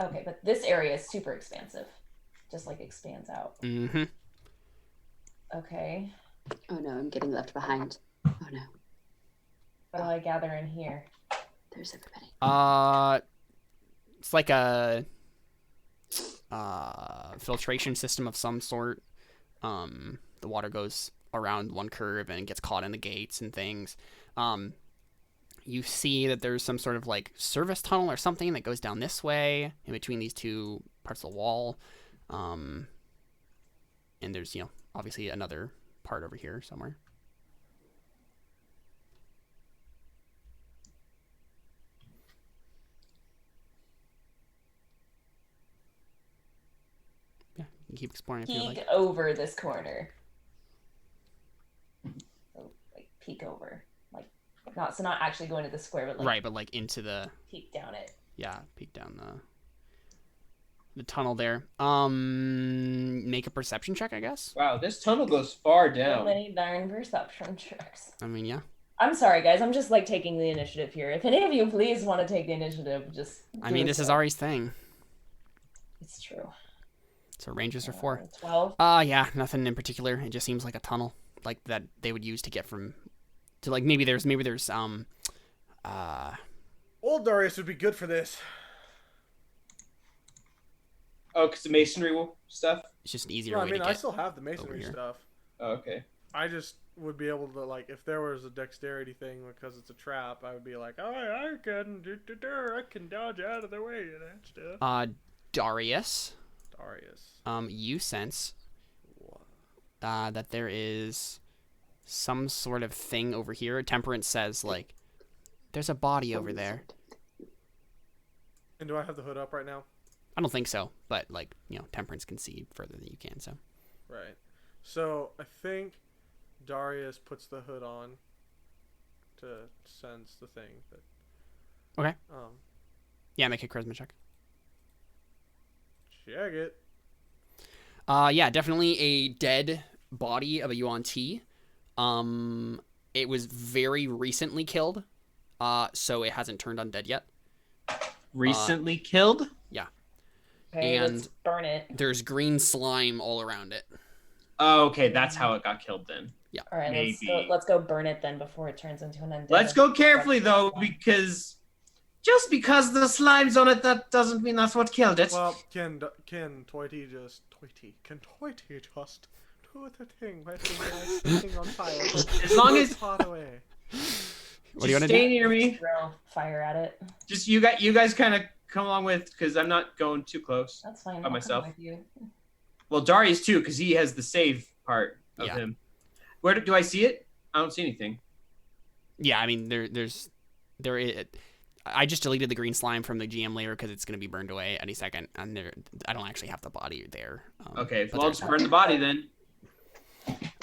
Okay, but this area is super expansive. Just like expands out. Mm-hmm. Okay. Oh no, I'm getting left behind. Oh no. What do I gather in here? There's everybody. It's like a filtration system of some sort. The water goes around one curve and gets caught in the gates and things. You see that there's some sort of like service tunnel or something that goes down this way in between these two parts of the wall. And there's, obviously another part over here somewhere. Yeah, you can keep exploring if you like. Peek over this corner. So, like, peek over. Like, not actually going to the square, but like... Right, but like into the... Peek down it. Yeah, peek down the tunnel there. Make a perception check, I guess. Wow, this tunnel goes far So down. many darn perception checks. I mean, yeah. I'm sorry, guys. I'm just like taking the initiative here. If any of you please want to take the initiative, just. I mean, this is Ari's thing. It's true. So ranges are 4. 12. Yeah, nothing in particular. It just seems like a tunnel, like that they would use to get from, to like maybe there's Old Darius would be good for this. Oh, because the masonry stuff? It's just an easier No, way I mean, to I get. still have the masonry here. stuff. Oh, okay. I just would be able to, like, if there was a dexterity thing because it's a trap, I would be like, oh, I can dodge out of their way and that stuff. Darius. Darius. You sense that there is some sort of thing over here. Temperance says, like, there's a body over there. And do I have the hood up right now? I don't think so, but, like, Temperance can see further than you can, so. Right. So, I think Darius puts the hood on to sense the thing. Okay. Yeah, make a charisma check. Check it. Yeah, definitely a dead body of a Yuan Ti. It was very recently killed, so it hasn't turned undead yet. Recently killed? Yeah. Okay, And let's burn it. there's green slime all around it. Oh, okay, that's how it got killed then. Yeah. All right, Maybe. let's go burn it then before it turns into an undead. Let's go carefully though, because just because the slime's on it, that doesn't mean that's what killed it. Well, can Toity just do the thing by setting on fire? As long as hot away. What do you want to stay do? near me. Throw fire at it. Just you guys kind of come along with, because I'm not going too close. That's fine. By I'll come myself. with you. Well, Darius too, because he has the save part of him. Where do I see it? I don't see anything. Yeah, I mean, I just deleted the green slime from the GM layer because it's going to be burned away any second, and I don't actually have the body there. Okay, but well, I'll just burn the body then.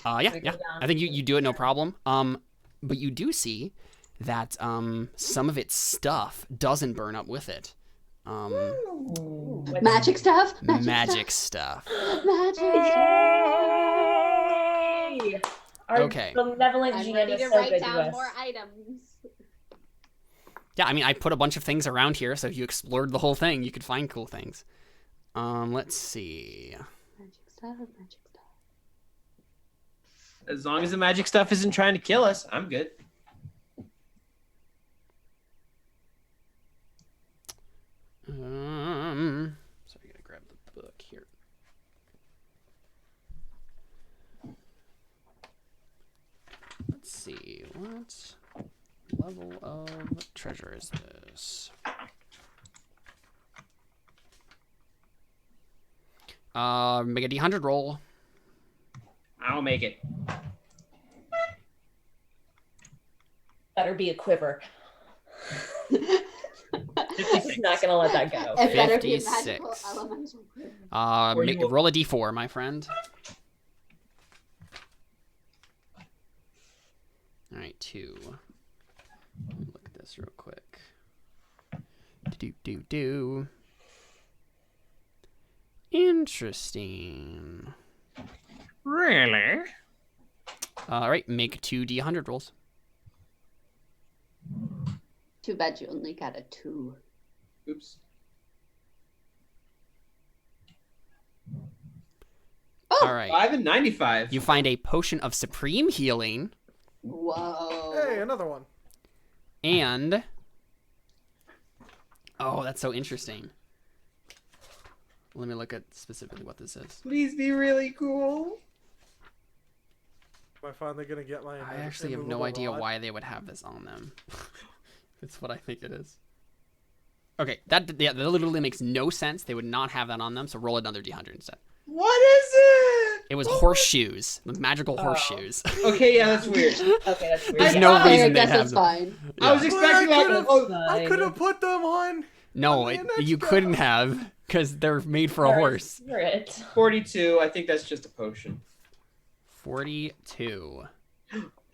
Yeah. I think you do it no problem. But you do see that some of its stuff doesn't burn up with it. Magic stuff? Magic stuff. Magic. Our Okay. benevolent I'm GM ready is to so write good to down us. more items. Yeah, I mean, I put a bunch of things around here, so if you explored the whole thing, you could find cool things. Let's see. Magic stuff, magic stuff. As long as the magic stuff isn't trying to kill us, I'm good. Sorry, I gotta grab the book here. Let's see, what level of treasure is this? Make a D100 roll. I'll make it. Better be a quiver. 56. He's not gonna let that go. It better be a magical 56. elemental. Roll a D4, my friend. All right, 2. Let me look at this real quick. Do. Interesting. Really? All right, make 2 D100 rolls. Too bad you only got a 2. Oops. All right. 5 and 95. You find a potion of supreme healing. Whoa. Hey, another one. And oh, that's so interesting. Let me look at specifically what this is. Please be really cool. Am I finally gonna get my? I actually have no idea why they would have this on them. That's what I think it is. Okay, that literally makes no sense. They would not have that on them, so roll another D100 instead. What is it? It was horseshoes, the magical horseshoes. Okay, yeah, that's weird. Okay, that's weird. There's no I reason they guess have it's them. fine. I was expecting I could have put them on. No, Man, you let's couldn't go. have, because they're made for a horse. Spirit. 42. I think that's just a potion. 42.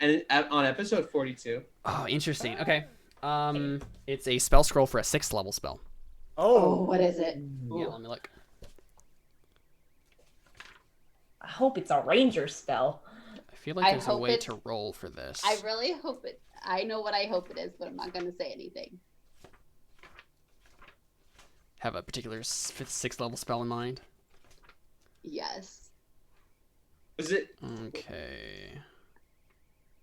And on episode 42. Oh, interesting. Okay. It's a spell scroll for a 6th level spell. Oh, Oh, what is it? Yeah, let me look. I hope it's a ranger spell. I feel like I there's a hope way it's- to roll for this. I really hope it. I know what I hope it is, but I'm not going to say anything. Have a particular 6th level spell in mind. Yes, Is it? Okay.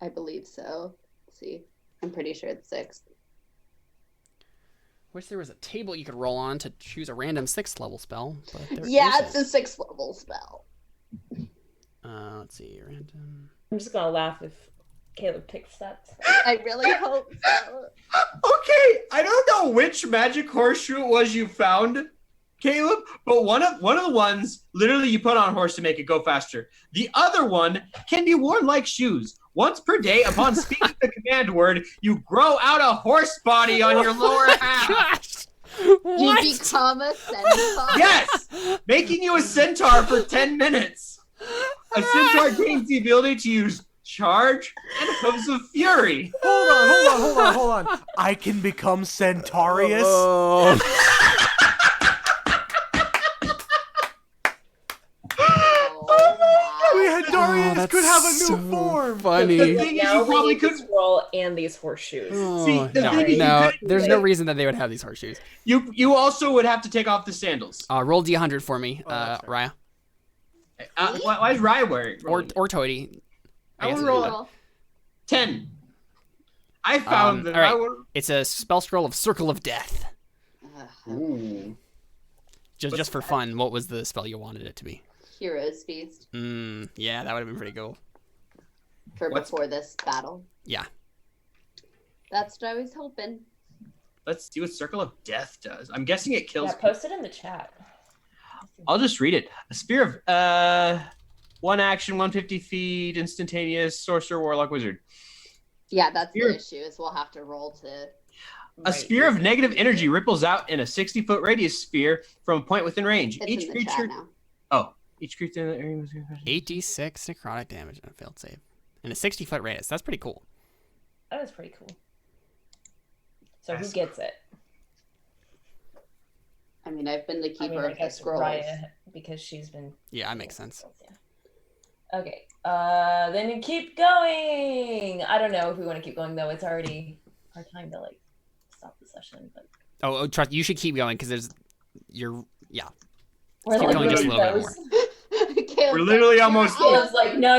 I believe so. Let's see, I'm pretty sure it's 6. Wish there was a table you could roll on to choose a random 6th level spell, but there Yeah, isn't. it's a 6th level spell. Let's see, random. I'm just gonna laugh if Caleb picks that. I really hope so. Okay, I don't know which magic horseshoe it was you found, Caleb, but one of the ones, literally you put on a horse to make it go faster. The other one can be worn like shoes. Once per day, upon speaking the command word, you grow out a horse body on your lower half. Gosh! You What? become a centaur. Yes! Making you a centaur for 10 minutes. A centaur gains the ability to use charge and hooves of fury. hold on. I can become Centaurius. Oh. Oh We had Darius that's could have a new so form. Funny. The thing is, Now you we probably need could. this roll and these horseshoes. Oh, the no, thing is, you no, could- there's no reason that they would have these horseshoes. You also would have to take off the sandals. Roll D100 for me, that's fair. Raya. Why is Rye wearing? Or Toity. I guess would it roll would. Cool. 10. I found that all right. I would. It's a spell scroll of Circle of Death. Ooh. Just for fun, what was the spell you wanted it to be? Hero's Feast Yeah, that would have been pretty cool. for What's- before this battle. Yeah. That's what I was hoping. Let's see what Circle of Death does. I'm guessing it kills. Yeah, post it in the chat. I'll just read it. A spear of one action, 150 feet, instantaneous, sorcerer, warlock, wizard. Yeah, that's Spear. the issue. Is we'll have to roll to. A spear of negative energy ripples out in a 60-foot radius sphere from a point within range. It's Each in the chat creature. now. Oh, each creature in the area was. 86 necrotic damage and a failed save. And a 60-foot radius. That's pretty cool. That is pretty cool. So who That's gets it? I mean, I've been the I keeper mean, I of the guess scrolls. Raya, because she's been. Yeah, that makes sense. Yeah. Okay. Then you keep going. I don't know if we want to keep going though. It's already our time to like stop the session. But Oh, trust you should keep going because yeah. we're Keep going just a little bit more. Caleb's We're literally like, almost- "You're Caleb's like, no.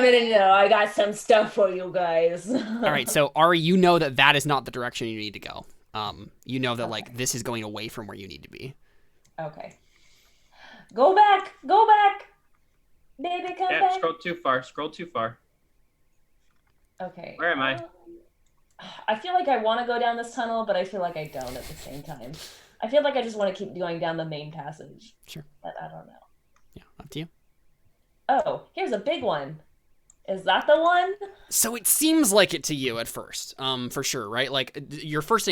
I got some stuff for you guys. All right, so Ari, you know that is not the direction you need to go. You know that like this is going away from where you need to be. Okay. Go back. Baby, come Yeah, back. scroll too far. Okay. Where am I? I feel like I want to go down this tunnel, but I feel like I don't at the same time. I feel like I just want to keep going down the main passage. Sure. But I don't know. Yeah, up to you. Oh, here's a big one. Is that the one? So it seems like it to you at first, for sure, right? Like your first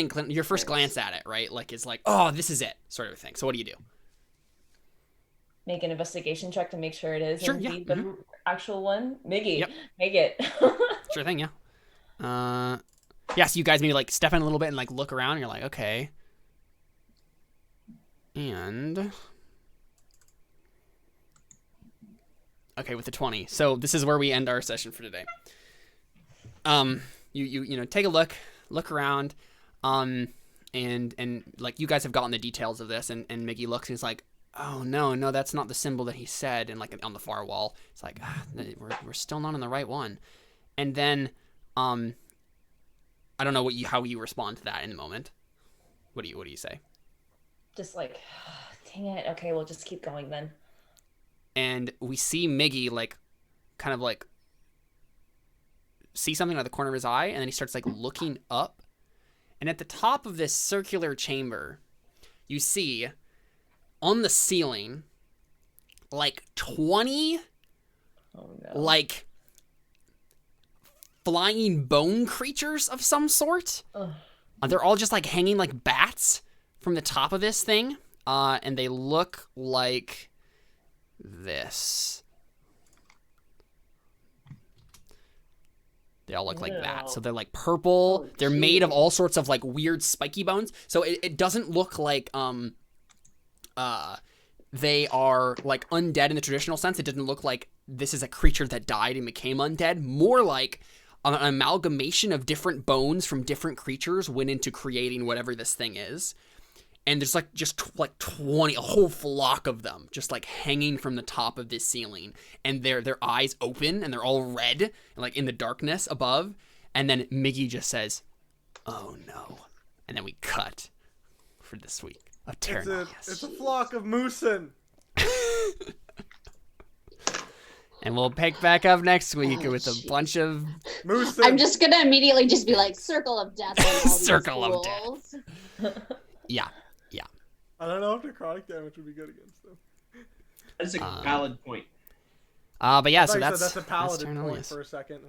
glance at it, right? Like it's like, oh, this is it, sort of thing. So what do you do? Make an investigation check to make sure it is Sure, indeed yeah, the actual one. Miggy, Yep. make it. Sure thing, yeah. Yeah, so you guys maybe like step in a little bit and like look around and you're like, okay. And okay, with the 20. So this is where we end our session for today. You know, take a look around, and like you guys have gotten the details of this, and Mickey looks and he's like, oh no, that's not the symbol that he said. And like on the far wall, it's like, we're still not on the right one. And then, I don't know how you respond to that in the moment. What do you say? Just like, dang it. Okay, we'll just keep going then. And we see Miggy like, kind of like, see something out of the corner of his eye, and then he starts like looking up. And at the top of this circular chamber, you see on the ceiling like 20 like flying bone creatures of some sort. They're all just like hanging like bats from the top of this thing, and they look like this. They all look like that. So they're like purple. They're made of all sorts of like weird spiky bones. So it doesn't look like they are like undead in the traditional sense. It doesn't look like this is a creature that died and became undead. More like an amalgamation of different bones from different creatures went into creating whatever this thing is. And there's like just like 20, a whole flock of them just like hanging from the top of this ceiling. And their eyes open and they're all red and like in the darkness above. And then Miggy just says, "Oh no." And then we cut for this week of Terra Nullius. It's a flock of moosin. And we'll pick back up next week with a bunch of moosin. I'm just gonna immediately just be like, circle of death on all these Circle of fools. Yeah. I don't know if necrotic damage would be good against them. That's a valid point. But yeah, so that's a paladin Terra point Nullius. for a second.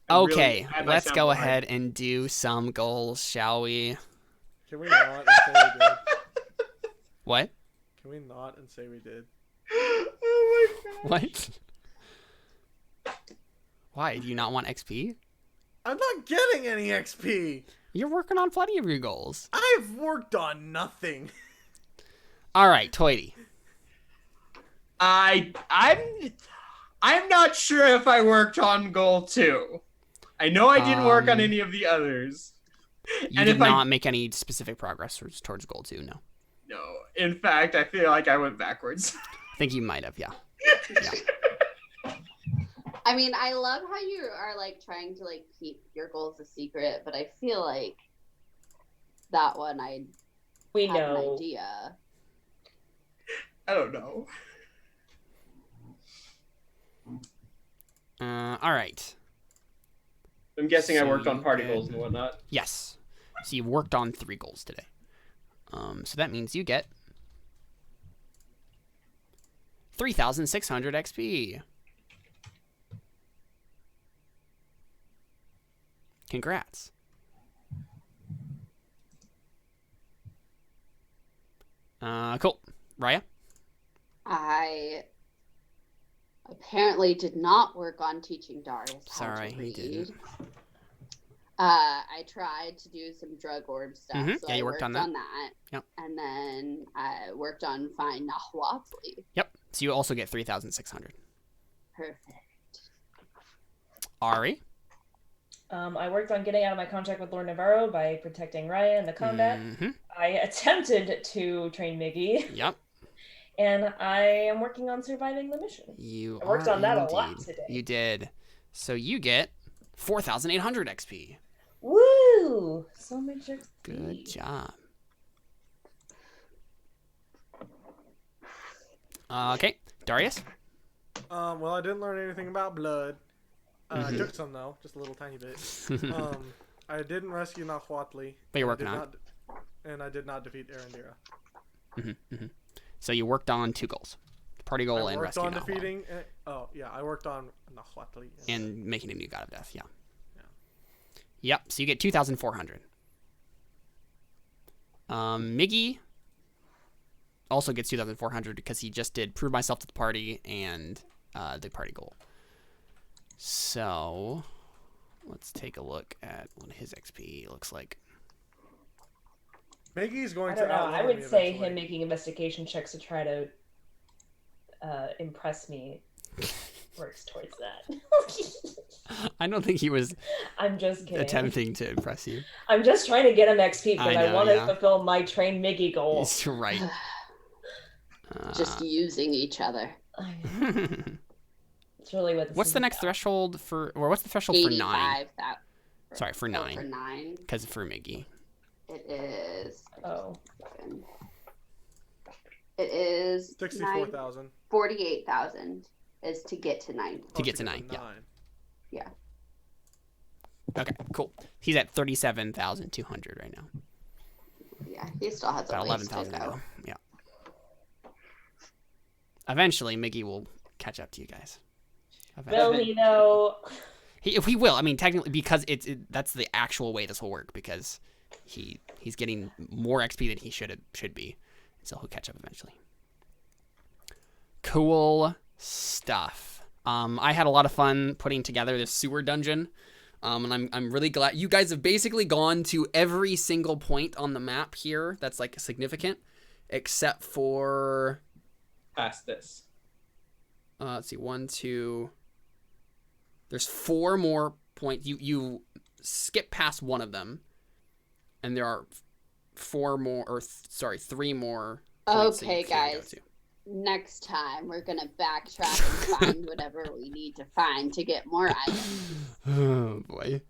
Okay, let's go ahead and do some goals, shall we? Can we not and say we did? What? Can we not and say we did? Oh my god. What? Why? Do you not want XP? I'm not getting any XP. You're working on plenty of your goals. I've worked on nothing. All right, Toity. I'm not sure if I worked on goal 2. I know I didn't work on any of the others. You did not make any specific progress towards goal 2, no. No. In fact, I feel like I went backwards. I think you might have, yeah. I mean, I love how you are like trying to like keep your goals a secret, but I feel like that one we have know an idea. I don't know. All right. I'm guessing I worked on So party you goals and whatnot. Yes. So you worked on 3 goals today. So that means you get 3,600 XP. Congrats. Cool. Raya? I apparently did not work on teaching Darius how Sorry, to he read. didn't. I tried to do some drug orb stuff, so Yeah, you I worked on that. Yep. And then I worked on Find Nahuatl. Yep. So you also get 3,600. Perfect. Ari? I worked on getting out of my contract with Lord Navarro by protecting Raya in the combat. I attempted to train Miggy. Yep. And I am working on surviving the mission. I worked on that a lot today. You did. So you get 4,800 XP. Woo! So much XP. Good job. Okay, Darius? Well, I didn't learn anything about blood. I took some though, just a little tiny bit. I didn't rescue Nahuatl. But you're working on it. And I did not defeat Erendira. So you worked on 2 goals. Party goal and rescue I worked on Nahuatl. defeating... I worked on Nahuatl. And making a new god of death, yeah. Yep, so you get 2,400. Miggy also gets 2,400 because he just did prove myself to the party and the party goal. So let's take a look at what his XP looks like. Miggy's going I don't to know. outlive I would me say eventually. him making investigation checks to try to impress me works towards that. I don't think he was I'm just kidding. attempting to impress you. I'm just trying to get him XP because I know, want to fulfill my train Miggy goal. He's right. Just using each other. It's really what. What's the next threshold for, or what's the threshold for 9? Sorry, for 9. For 9. Because for Miggy. It is. Oh. It is 64,000. 48,000 is to get to 9. To get to 9, yeah. Yeah. Okay, cool. He's at 37,200 right now. Yeah, he still has about 11,000 to go. Yeah. Eventually, Miggy will catch up to you guys. Will he though? He will. I mean, technically, because that's the actual way this will work. Because he's getting more XP than he should be, so he'll catch up eventually. Cool stuff. I had a lot of fun putting together this sewer dungeon, and I'm really glad you guys have basically gone to every single point on the map here that's like significant, except for past this. Let's see, 1, 2. There's 4 more points. You skip past one of them, and there are 3 more. Okay, guys. Next time we're gonna backtrack and find whatever we need to find to get more items. Oh boy.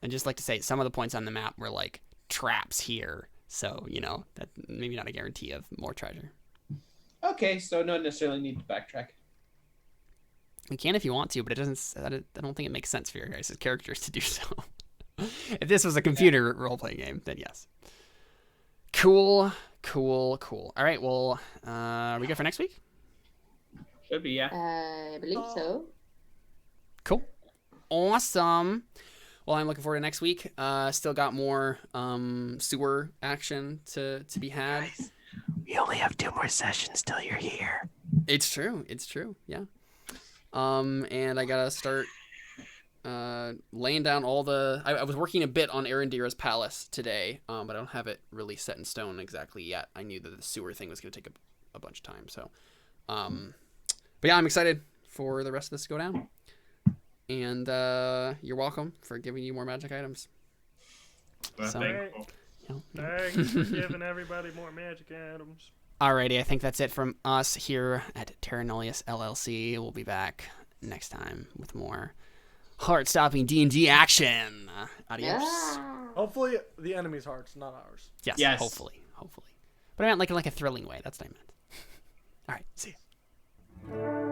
And just like to say, some of the points on the map were like traps here, so that maybe not a guarantee of more treasure. Okay, so not necessarily need to backtrack. We can if you want to, but I don't think it makes sense for your guys' characters to do so. If this was a computer role-playing game, then yes. Cool. All right, well, are we good for next week? Should be, yeah. I believe so. Cool. Awesome. Well, I'm looking forward to next week. Still got more sewer action to be had. Guys, we only have 2 more sessions till you're here. It's true. Yeah. And I gotta start laying down all the. I was working a bit on Erendira's palace today, but I don't have it really set in stone exactly yet. I knew that the sewer thing was gonna take a bunch of time, so. But yeah, I'm excited for the rest of this to go down. And you're welcome for giving you more magic items. Well, Thanks for giving everybody more magic items. Alrighty, I think that's it from us here at Terra Nullius LLC. We'll be back next time with more heart-stopping D&D action. Adios. Yeah. Hopefully the enemy's hearts, not ours. Yes. Hopefully. But I meant like a thrilling way. That's what I meant. All right, see ya.